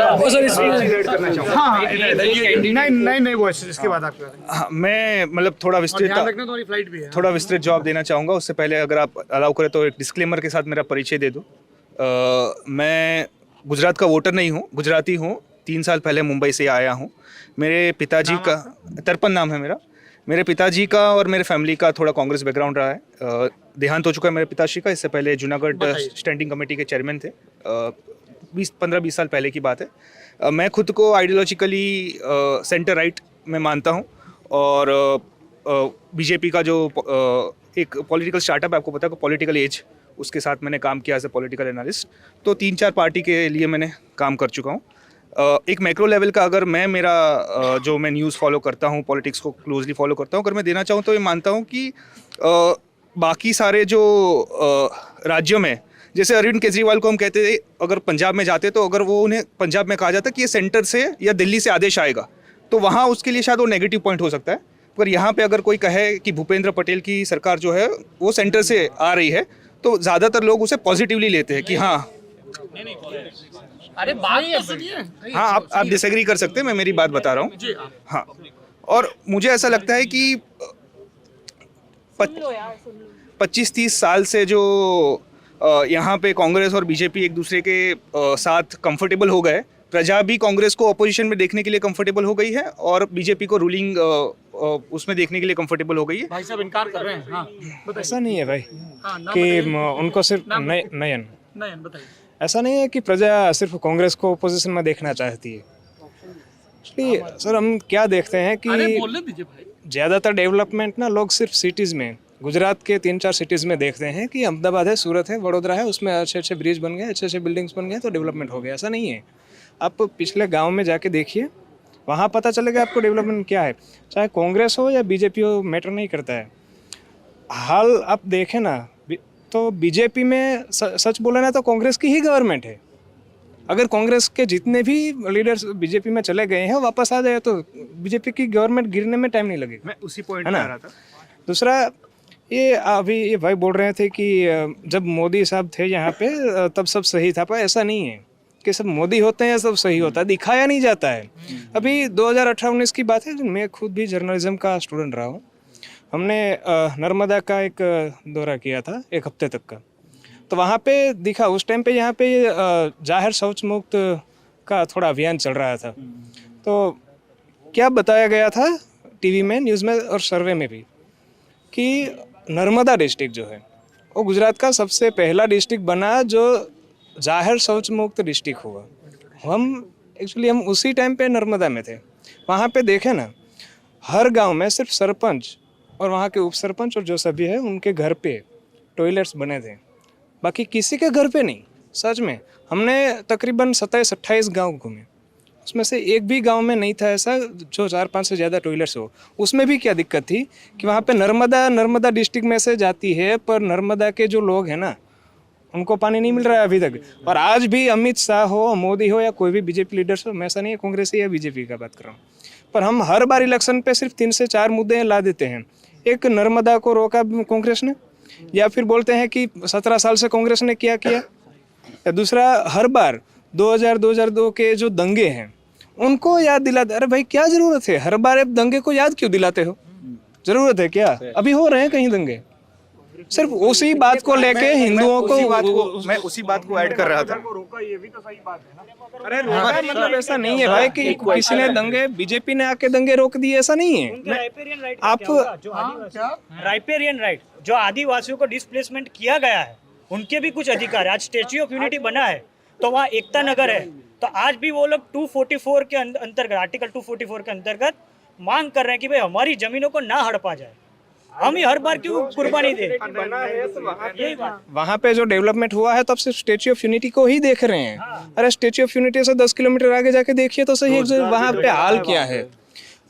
वो इसके बाद आपके बारे में। हाँ, मैं मतलब थोड़ा विस्तृत जवाब देना चाहूँगा। उससे पहले अगर आप अलाउ करें तो एक डिस्क्लेमर के साथ मेरा परिचय दे दूँ। मैं गुजरात का वोटर नहीं हूँ, गुजराती हूँ। 3 साल पहले मुंबई से आया हूँ। मेरे पिताजी का तर्पण नाम है मेरे पिताजी का और मेरे फैमिली का थोड़ा कांग्रेस बैकग्राउंड रहा है। देहांत हो चुका है मेरे पिताजी का। इससे पहले जूनागढ़ स्टैंडिंग कमेटी के चेयरमैन थे। 15-20 साल पहले की बात है। मैं खुद को आइडियोलॉजिकली सेंटर राइट में मानता हूँ, और बीजेपी का जो एक पॉलिटिकल स्टार्टअप है, आपको पता है, पॉलिटिकल एज, उसके साथ मैंने काम किया एज ए पॉलिटिकल एनालिस्ट। तो 3-4 पार्टी के लिए मैंने काम कर चुका हूँ। एक मैक्रो लेवल का अगर जो मैं न्यूज़ फॉलो करता हूँ, पॉलिटिक्स को क्लोजली फॉलो करता हूँ, अगर मैं देना चाहूँ तो ये मानता हूँ कि बाकी सारे जो राज्यों में, जैसे अरविंद केजरीवाल को हम कहते थे, अगर पंजाब में जाते तो अगर वो उन्हें पंजाब में कहा जाता कि ये सेंटर से या दिल्ली से आदेश आएगा, तो वहाँ उसके लिए शायद वो नेगेटिव पॉइंट हो सकता है। पर यहाँ पे अगर कोई कहे कि भूपेंद्र पटेल की सरकार जो है वो सेंटर से आ रही है, तो ज़्यादातर लोग उसे पॉजिटिवली लेते हैं कि हाँ। अरे बात तो सुनिए। हाँ, आप डिसएग्री कर सकते हैं, मैं मेरी बात बता रहा हूँ। हाँ, और मुझे ऐसा लगता है कि 25-30 साल से जो यहाँ पे कांग्रेस और बीजेपी एक दूसरे के साथ कंफर्टेबल हो गए, प्रजा भी कांग्रेस को अपोजिशन में देखने के लिए कंफर्टेबल हो गई है और बीजेपी को रूलिंग उसमें देखने के लिए कंफर्टेबल हो गई है। भाई साहब इनकार कर रहे हैं। हाँ, ऐसा नहीं है भाई कि उनको सिर्फ नयन बताइए। ऐसा नहीं है कि प्रजा सिर्फ कांग्रेस को अपोजिशन में देखना चाहती है। इसलिए सर हम क्या देखते हैं कि ज़्यादातर डेवलपमेंट ना लोग सिर्फ सिटीज़ में, गुजरात के 3-4 सिटीज़ में देखते हैं कि अहमदाबाद है, सूरत है, वडोदरा है, उसमें अच्छे ब्रिज बन गए, अच्छे बिल्डिंग्स बन गए तो डेवलपमेंट हो गया। ऐसा नहीं है। आप पिछले गांव में जाके देखिए, वहाँ पता चलेगा आपको डेवलपमेंट क्या है। चाहे कांग्रेस हो या बीजेपी हो, मैटर नहीं करता है। हाल आप देखें ना, तो बीजेपी में सच बोले ना तो कांग्रेस की ही गवर्नमेंट है। अगर कांग्रेस के जितने भी लीडर्स बीजेपी में चले गए हैं वापस आ जाए तो बीजेपी की गवर्नमेंट गिरने में टाइम नहीं लगेगा। मैं उसी पॉइंट पे आ रहा था। दूसरा, ये अभी ये भाई बोल रहे थे कि जब मोदी साहब थे यहाँ पे तब सब सही था, पर ऐसा नहीं है। कि सब मोदी होते हैं सब सही होता है, दिखाया नहीं जाता है। अभी 2018-19 की बात है, मैं खुद भी जर्नलिज्म का स्टूडेंट रहा हूँ। हमने नर्मदा का एक दौरा किया था 1 हफ्ते तक का, तो वहाँ पे दिखा उस टाइम पे यहाँ पे जाहिर शौच मुक्त का थोड़ा अभियान चल रहा था। तो क्या बताया गया था टीवी में, न्यूज़ में और सर्वे में भी कि नर्मदा डिस्ट्रिक्ट जो है वो गुजरात का सबसे पहला डिस्ट्रिक्ट बना जो जाहिर शौच मुक्त डिस्ट्रिक्ट हुआ। हम उसी टाइम पे नर्मदा में थे। वहाँ पे देखे ना, हर गांव में सिर्फ सरपंच और वहाँ के उप सरपंच और जो सभी है उनके घर पे टॉयलेट्स बने थे, बाकी किसी के घर पे नहीं। सच में हमने तकरीबन 27-28 गांव घूमे, उसमें से एक भी गांव में नहीं था ऐसा जो 4-5 से ज़्यादा टॉयलेट्स हो। उसमें भी क्या दिक्कत थी कि वहाँ पे नर्मदा डिस्ट्रिक्ट में से जाती है, पर नर्मदा के जो लोग हैं ना उनको पानी नहीं मिल रहा है अभी तक। और आज भी अमित शाह हो, मोदी हो या कोई भी बीजेपी लीडर्स हो, मैं ऐसा नहीं है कांग्रेसी या बीजेपी का बात कर रहा हूँ, पर हम हर बार इलेक्शन पे सिर्फ 3 से 4 मुद्दे ला देते हैं। एक नर्मदा को रोका कांग्रेस ने, या फिर बोलते हैं कि 17 साल से कांग्रेस ने क्या किया, या दूसरा हर बार 2002 के जो दंगे हैं उनको याद दिलाते। अरे भाई क्या जरूरत है, हर बार आप दंगे को याद क्यों दिलाते हो? जरूरत है क्या? अभी हो रहे हैं कहीं दंगे, सिर्फ उसी बात को लेके हिंदुओं को मैं उसी बात को ऐड कर रहा था। अरे रोका मतलब ऐसा नहीं है भाई कि किसी ने दंगे, बीजेपी ने आके दंगे रोक दिए, ऐसा नहीं है। आप राइपेरियन राइट जो आदिवासियों को डिस्प्लेसमेंट किया गया है उनके भी कुछ अधिकार है। आज स्टेच्यू ऑफ यूनिटी बना है तो वहाँ एकता नगर है, तो आज भी वो लोग 244 के अंतर्गत, आर्टिकल 244 के अंतर्गत मांग कर रहे हैं कि भाई हमारी जमीनों को ना हड़पा जाए। हम ही हर बार क्यों कुर्बानी दे? वहाँ पे जो डेवलपमेंट हुआ है तो अब सिर्फ स्टेच्यू ऑफ यूनिटी को ही देख रहे हैं। अरे स्टेच्यू ऑफ यूनिटी से 10 किलोमीटर आगे जाके देखिए तो सही वहाँ पे हाल क्या है।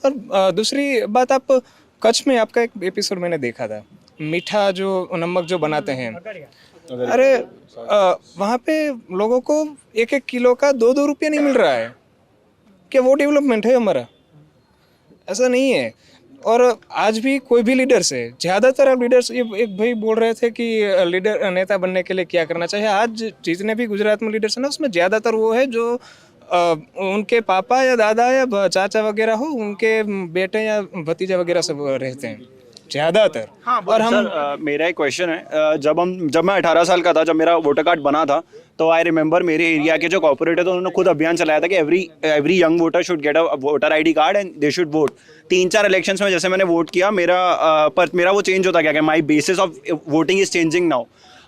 और दूसरी बात, आप कच्छ में आपका एक एपिसोड मैंने देखा था, मीठा जो नमक जो बनाते हैं, अरे वहाँ पे लोगों को 1-1 किलो का 2-2 रुपया नहीं मिल रहा है। क्या वो डेवलपमेंट है हमारा? ऐसा नहीं है। और आज भी कोई भी लीडर्स है, ज़्यादातर अब लीडर्स, ये एक भाई बोल रहे थे कि लीडर नेता बनने के लिए क्या करना चाहिए। आज जितने भी गुजरात में लीडर्स हैं ना, उसमें ज़्यादातर वो है जो उनके पापा या दादा या चाचा वगैरह हो, उनके बेटे या भतीजा वगैरह सब रहते हैं ज़्यादातर। हाँ, और हम मेरा एक क्वेश्चन है, जब मैं 18 साल का था, जब मेरा वोटर कार्ड बना था, तो आई रिमेंबर मेरे एरिया के जो कॉर्पोरेटर थे उन्होंने खुद अभियान चलाया था कि every young voter should get a voter ID card and they should vote. 3-4 elections में जैसे मैंने वोट किया, मेरा वो चेंज होता गया कि my basis of voting is changing now.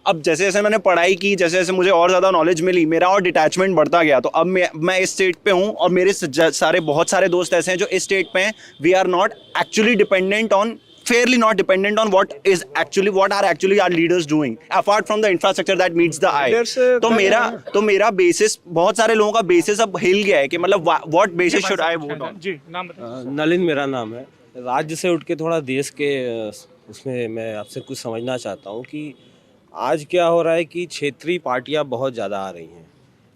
अब जैसे जैसे मैंने पढ़ाई की, जैसे जैसे मुझे और ज़्यादा नॉलेज मिली, मेरा और डिटैचमेंट बढ़ता गया। तो अब मैं इस स्टेट पे हूँ और मेरे बहुत सारे दोस्त ऐसे हैं जो इस स्टेट पे हैं। We are not actually dependent on fairly not dependent on what are actually our leaders doing apart from the infrastructure that meets the eye। तो मेरा बेसिस, बहुत सारे लोगों का बेसिस अब हिल गया है कि मतलब what basis should I vote on। जी, नाम बताइए। नलिन मेरा नाम है। राज्य से उठ के थोड़ा देश के उसमें मैं आपसे कुछ समझना चाहता हूँ कि आज क्या हो रहा है कि क्षेत्रीय पार्टियाँ बहुत ज़्यादा आ रही हैं।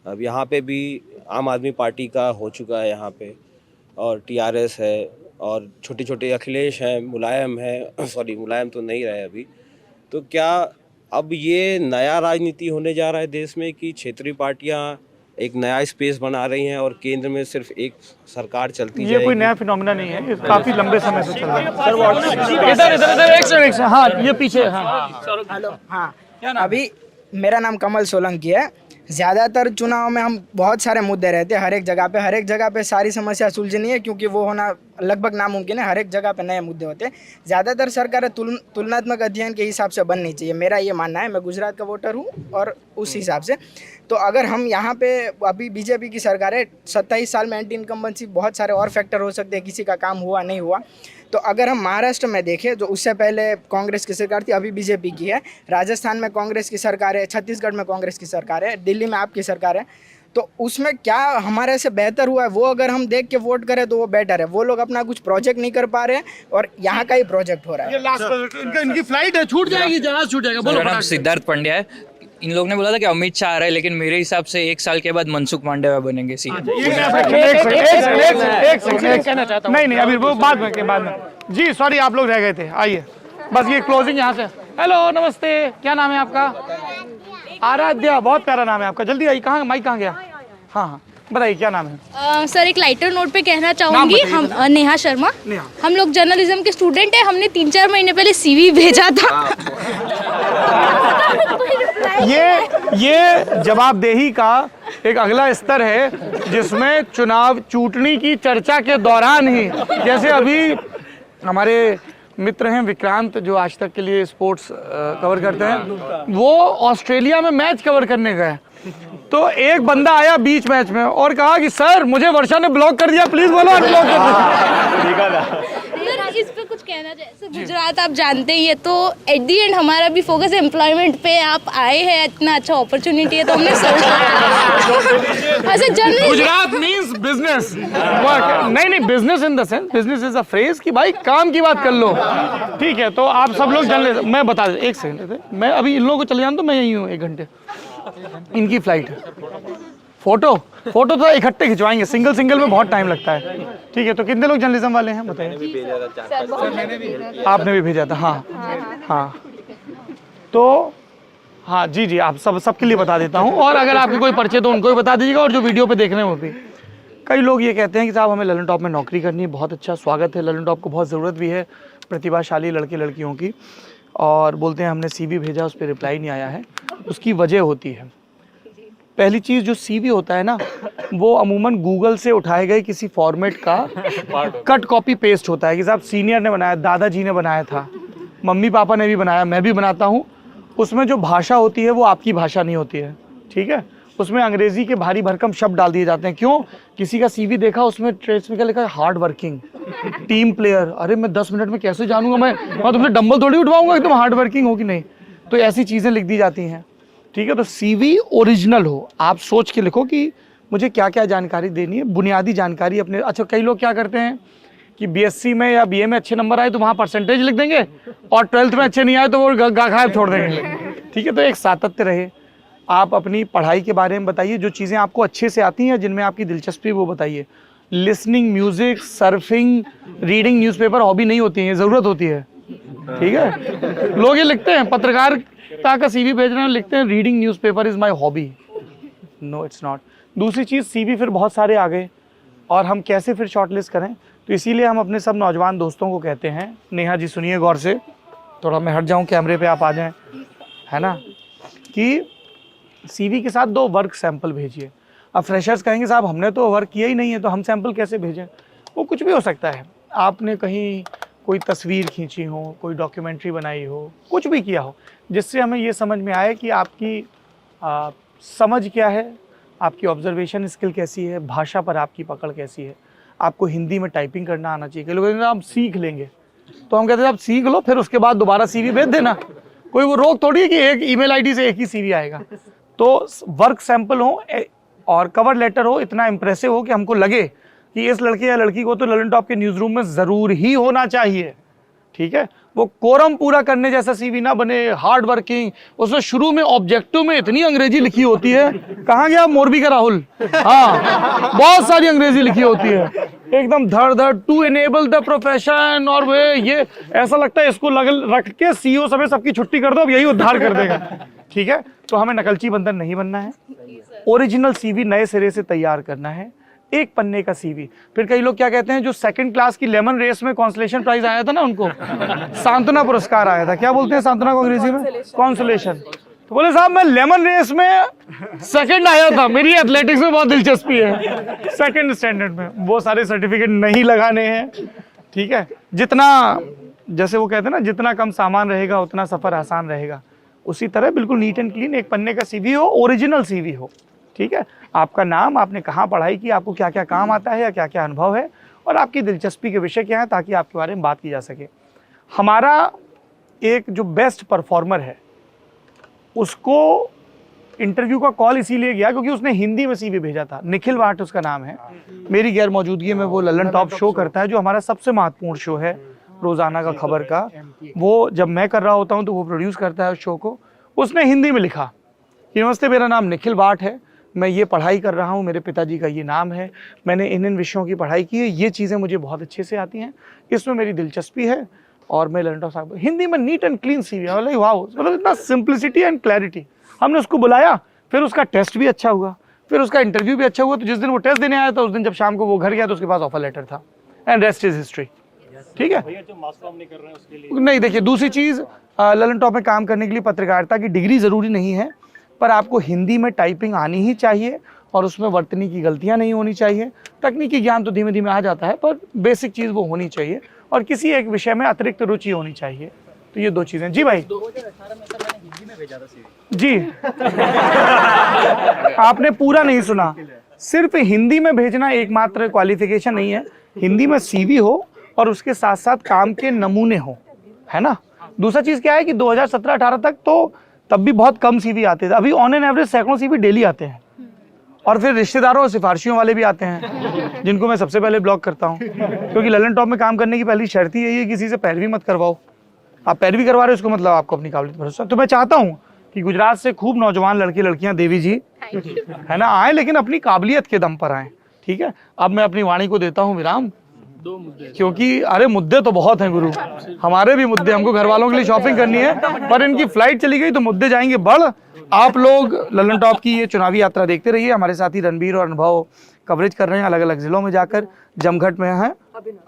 अब यहाँ पे भी आम आदमी पार्टी का हो चुका है यहाँ पे, और TRS है, और छोटे छोटे अखिलेश है, मुलायम है, सॉरी मुलायम तो नहीं रहे अभी। तो क्या अब ये नया राजनीति होने जा रहा है देश में कि क्षेत्रीय पार्टियां एक नया स्पेस बना रही हैं और केंद्र में सिर्फ एक सरकार चलती है? ये कोई नया फिनोमिना नहीं है, ये काफी लंबे समय से चल रहा है। इधर एक सेकंड, हाँ ये पीछे, हाँ अभी मेरा नाम कमल सोलंकी है। ज़्यादातर चुनाव में हम बहुत सारे मुद्दे रहते हैं, हर एक जगह पे सारी समस्या सुलझनी है, क्योंकि वो होना लगभग नामुमकिन है। हर एक जगह पे नए मुद्दे होते हैं। ज़्यादातर सरकारें तुलनात्मक अध्ययन के हिसाब से बननी चाहिए, मेरा ये मानना है। मैं गुजरात का वोटर हूँ और उस हिसाब से तो अगर हम यहाँ पे अभी बीजेपी की सरकार है, 27 साल में एंटी इनकम्बेंसी, बहुत सारे और फैक्टर हो सकते हैं, किसी का काम हुआ नहीं हुआ। तो अगर हम महाराष्ट्र में देखें, जो उससे पहले कांग्रेस की सरकार थी, अभी बीजेपी की है। राजस्थान में कांग्रेस की सरकार है, छत्तीसगढ़ में कांग्रेस की सरकार है, दिल्ली में आपकी सरकार है। तो उसमें क्या हमारे से बेहतर हुआ है? वो अगर हम देख के वोट करें तो वो बेटर है। वो लोग अपना कुछ प्रोजेक्ट नहीं कर पा रहे हैं और यहाँ का ही प्रोजेक्ट हो रहा है। इनकी फ्लाइट है, छूट जाएगी, जहाज छूट जाएगा। मेरा नाम सिद्धार्थ पांड्या है। इन लोगों ने बोला था कि अमित शाह आ रहा है, लेकिन मेरे हिसाब से 1 साल के बाद मनसुख मांडविया बनेंगे सीएम। नहीं, अभी वो बाद में जी, सॉरी आप लोग रह गए थे। आइए, बस ये क्लोजिंग यहाँ से। हेलो, नमस्ते, क्या नाम है आपका? आराध्या, बहुत प्यारा नाम है आपका। जल्दी आइए। कहाँ माइक कहाँ गया? हाँ हाँ बताइए क्या नाम है? सर एक लाइटर नोट पे कहना चाहूँगी, हम नेहा शर्मा, हम लोग जर्नलिज्म के स्टूडेंट हैं। हमने 3-4 महीने पहले CV भेजा था। ये जवाबदेही का एक अगला स्तर है जिसमें चुनाव चूटनी की चर्चा के दौरान ही, जैसे अभी हमारे मित्र हैं विक्रांत जो आज तक के लिए स्पोर्ट्स कवर करते हैं, वो ऑस्ट्रेलिया में मैच कवर करने गए, तो एक बंदा आया बीच मैच में और कहा कि सर मुझे वर्षा ने ब्लॉक कर दिया, प्लीज बोलो अनब्लॉक कर दो। इस पे कुछ कहना चाहिए। गुजरात आप जानते ही है, तो एट दी एंड हमारा भी फोकस एम्प्लॉयमेंट पे। आप आए हैं, इतना अच्छा अपॉर्चुनिटी है, तो हमने सोचा गुजरात मींस बिजनेस, नहीं business in the sense, business is a phrase कि भाई काम की बात कर लो, ठीक है। तो आप सब लोग जान ले, मैं बता दे, एक सेकंड, मैं अभी इन लोगों को चले जाऊँ तो मैं यहीं हूँ 1 घंटे, इनकी फ्लाइट है। फोटो तो इकट्ठे खिंचवाएंगे, सिंगल में बहुत टाइम लगता है, ठीक है। तो कितने लोग जर्नलिज्म वाले हैं बताइए? आपने भी भेजा था, हाँ। तो हाँ जी आप सबके लिए बता देता हूँ, और अगर आपके कोई पर्चे तो उनको भी बता दीजिएगा, और जो वीडियो पे देख रहे हैं वो भी। कई लोग ये कहते हैं कि साहब हमें ललन टॉप में नौकरी करनी है, बहुत अच्छा स्वागत है, ललन टॉप को बहुत ज़रूरत भी है प्रतिभाशाली लड़के लड़कियों की, और बोलते हैं हमने CV भेजा, उस पर रिप्लाई नहीं आया है। उसकी वजह होती है, पहली चीज़ जो CV होता है ना, वो अमूमन गूगल से उठाए गए किसी फॉर्मेट का कट कॉपी पेस्ट होता है कि साहब सीनियर ने बनाया, दादाजी ने बनाया था, मम्मी पापा ने भी बनाया, मैं भी बनाता हूँ। उसमें जो भाषा होती है वो आपकी भाषा नहीं होती है, ठीक है। उसमें अंग्रेज़ी के भारी भरकम शब्द डाल दिए जाते हैं। क्यों? किसी का CV देखा, उसमें ट्रेस में क्या लिखा है, हार्ड वर्किंग, टीम प्लेयर। अरे मैं 10 मिनट में कैसे जानूंगा, मैं तुमसे डंबल थोड़ी उठवाऊंगा कि तुम हार्ड वर्किंग हो कि नहीं। तो ऐसी चीज़ें लिख दी जाती हैं, ठीक है। तो CV ओरिजिनल हो, आप सोच के लिखो कि मुझे क्या क्या जानकारी देनी है, बुनियादी जानकारी अपने। अच्छा कई लोग क्या करते हैं कि BSc में या BA में अच्छे नंबर आए तो वहाँ परसेंटेज लिख देंगे, और 12th में अच्छे नहीं आए तो वो गायब छोड़ देंगे, ठीक है। तो एक सातत्य रहे, आप अपनी पढ़ाई के बारे में बताइए, जो चीज़ें आपको अच्छे से आती हैं, जिनमें आपकी दिलचस्पी वो बताइए। Listening, music, surfing, reading newspaper hobby नहीं होती है, ज़रूरत होती है, ठीक है। लोग ये लिखते हैं, पत्रकारिता का CV भेज रहे हैं, लिखते हैं reading newspaper is my hobby. No it's not. दूसरी चीज़ CV फिर बहुत सारे आ गए, और हम कैसे फिर शॉर्टलिस्ट करें? तो इसीलिए हम अपने सब नौजवान दोस्तों को कहते हैं, नेहा जी सुनिए गौर से, थोड़ा मैं हट जाऊँ कैमरे पे, आप आ जाएँ, है ना, कि CV के साथ 2 वर्क सैंपल भेजिए। अब फ्रेशर्स कहेंगे साहब हमने तो वर्क किया ही नहीं है, तो हम सैंपल कैसे भेजें? वो कुछ भी हो सकता है, आपने कहीं कोई तस्वीर खींची हो, कोई डॉक्यूमेंट्री बनाई हो, कुछ भी किया हो, जिससे हमें ये समझ में आए कि आपकी समझ क्या है, आपकी ऑब्जर्वेशन स्किल कैसी है, भाषा पर आपकी पकड़ कैसी है, आपको हिंदी में टाइपिंग करना आना चाहिए। लोग कहते हैं आप सीख लेंगे, तो हम कहते हैं आप सीख लो, फिर उसके बाद दोबारा CV भेज देना, कोई वो रोक थोड़ी है कि एक email ID से एक ही CV आएगा। तो वर्क सैंपल हो और कवर लेटर हो, इतना इम्प्रेसिव हो कि हमको लगे कि इस लड़के या लड़की को तो ललन टॉप के न्यूज़ रूम में ज़रूर ही होना चाहिए, ठीक है। वो कोरम पूरा करने जैसा CV ना बने, हार्ड वर्किंग, उसमें शुरू में ऑब्जेक्टिव में इतनी अंग्रेजी लिखी होती है, कहाँ गया मोरबी का राहुल, हाँ बहुत सारी अंग्रेजी लिखी होती है, एकदम धड़ टू एनेबल द प्रोफेशन, और वे ये ऐसा लगता है इसको रख के CEO समेत सबकी छुट्टी कर दो, अब यही उद्धार कर देगा, ठीक है। तो हमें नकलची बंदर नहीं बनना है, ओरिजिनल CV नए सिरे से तैयार करना है, 1 पन्ने का CV। फिर कई लोग क्या कहते हैं, जो 2nd क्लास की लेमन रेस में कॉन्सलेशन प्राइज आया था ना, उनको सांत्वना पुरस्कार आया था, क्या बोलते हैं सांत्वना को अंग्रेजी में? कॉन्सोलेशन। तो बोले साहब मैं लेमन रेस में 2nd आया था, मेरी एथलेटिक्स में बहुत दिलचस्पी है, 2nd स्टैंडर्ड में। वो सारे सर्टिफिकेट नहीं लगाने हैं, ठीक है। जितना, जैसे वो कहते हैं ना, जितना कम सामान रहेगा उतना सफ़र आसान रहेगा, उसी तरह बिल्कुल नीट एंड क्लीन 1 पन्ने का CV हो, ओरिजिनल CV हो, ठीक है। आपका नाम, आपने कहाँ पढ़ाई की, आपको क्या क्या काम आता है या क्या क्या अनुभव है, और आपकी दिलचस्पी के विषय क्या है, ताकि आपके बारे में बात की जा सके। हमारा एक जो बेस्ट परफॉर्मर है, उसको इंटरव्यू का कॉल इसीलिए गया क्योंकि उसने हिंदी में CV भेजा था। निखिल भाट उसका नाम है, मेरी गैर मौजूदगी में वो ललन टॉप शो करता है, जो हमारा सबसे महत्वपूर्ण शो है रोज़ाना का खबर का। वो जब मैं कर रहा होता हूँ तो वो प्रोड्यूस करता है उस शो को। उसने हिंदी में लिखा कि नमस्ते, मेरा नाम निखिल भाट है, मैं ये पढ़ाई कर रहा हूँ, मेरे पिताजी का ये नाम है, मैंने इन विषयों की पढ़ाई की है, ये चीज़ें मुझे बहुत अच्छे से आती हैं, इसमें मेरी दिलचस्पी है, और मैं ललन टॉप साहब हिंदी में नीट एंड क्लीन CV। मतलब वाह, मतलब इतना सिंप्लिसिटी एंड क्लैरिटी। हमने उसको बुलाया, फिर उसका टेस्ट भी अच्छा हुआ, फिर उसका इंटरव्यू भी अच्छा हुआ, तो जिस दिन वो टेस्ट देने आया था उस दिन जब शाम को वो घर गया तो उसके पास ऑफर लेटर था, एंड रेस्ट इज हिस्ट्री। ठीक है, नहीं देखिए दूसरी चीज़, ललन टॉप में काम करने के लिए पत्रकारिता की डिग्री ज़रूरी नहीं है, पर आपको हिंदी में टाइपिंग आनी ही चाहिए और उसमें वर्तनी की गलतियां नहीं होनी चाहिए। तकनीकी ज्ञान तो धीमे धीमे आ जाता है, पर बेसिक चीज़ वो होनी चाहिए और किसी एक विषय में अतिरिक्त रुचि होनी चाहिए। तो ये 2 चीज़ें। जी भाई। 2018 में सर मैंने हिंदी में भेजा था CV। जी आपने पूरा नहीं सुना, सिर्फ हिंदी में भेजना एकमात्र क्वालिफिकेशन नहीं है, हिंदी में CV हो और उसके साथ साथ काम के नमूने हो, है ना। दूसरा चीज़ क्या है कि 2017-18 तक तो तब भी बहुत कम CV आते थे, अभी ऑन एन एवरेज सैकड़ों CV डेली आते हैं, और फिर रिश्तेदारों और सिफारिशियों वाले भी आते हैं जिनको मैं सबसे पहले ब्लॉक करता हूँ, क्योंकि ललन टॉप में काम करने की पहली शर्त ही यही है किसी से पैरवी मत करवाओ। आप पैरवी करवा रहे हो उसको मतलब आपको अपनी काबिलियत भरोसा। तो मैं चाहता हूँ कि गुजरात से खूब नौजवान लड़के लड़कियाँ, देवी जी है ना, आए लेकिन अपनी काबिलियत के दम पर आए। ठीक है, अब मैं अपनी वाणी को देता हूँ विराम, क्योंकि अरे मुद्दे तो बहुत हैं गुरु, हमारे भी मुद्दे, हमको घर वालों के लिए शॉपिंग करनी है, पर इनकी फ्लाइट चली गई तो मुद्दे जाएंगे बढ़। आप लोग ललन टॉप की ये चुनावी यात्रा देखते रहिए, हमारे साथी रणबीर और अनुभव कवरेज कर रहे हैं अलग अलग जिलों में जाकर। जमघट में है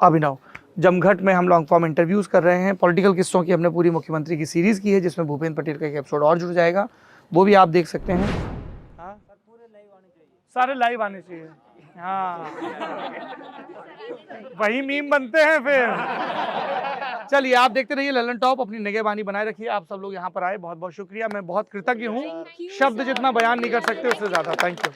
अभिनव, जमघट में हम लॉन्ग फॉर्म इंटरव्यूज कर रहे हैं, पॉलिटिकल किस्सों की हमने पूरी मुख्यमंत्री की सीरीज की है जिसमें भूपेंद्र पटेल का एक एपिसोड और जुड़ जाएगा, वो भी आप देख सकते हैं। सारे लाइव आने चाहिए, हाँ वही मीम बनते हैं फिर। चलिए आप देखते रहिए ललन टॉप, अपनी निगहबानी बनाए रखिए। आप सब लोग यहाँ पर आए, बहुत बहुत शुक्रिया, मैं बहुत कृतज्ञ हूँ, शब्द जितना बयान नहीं कर सकते उससे ज्यादा। Thank you.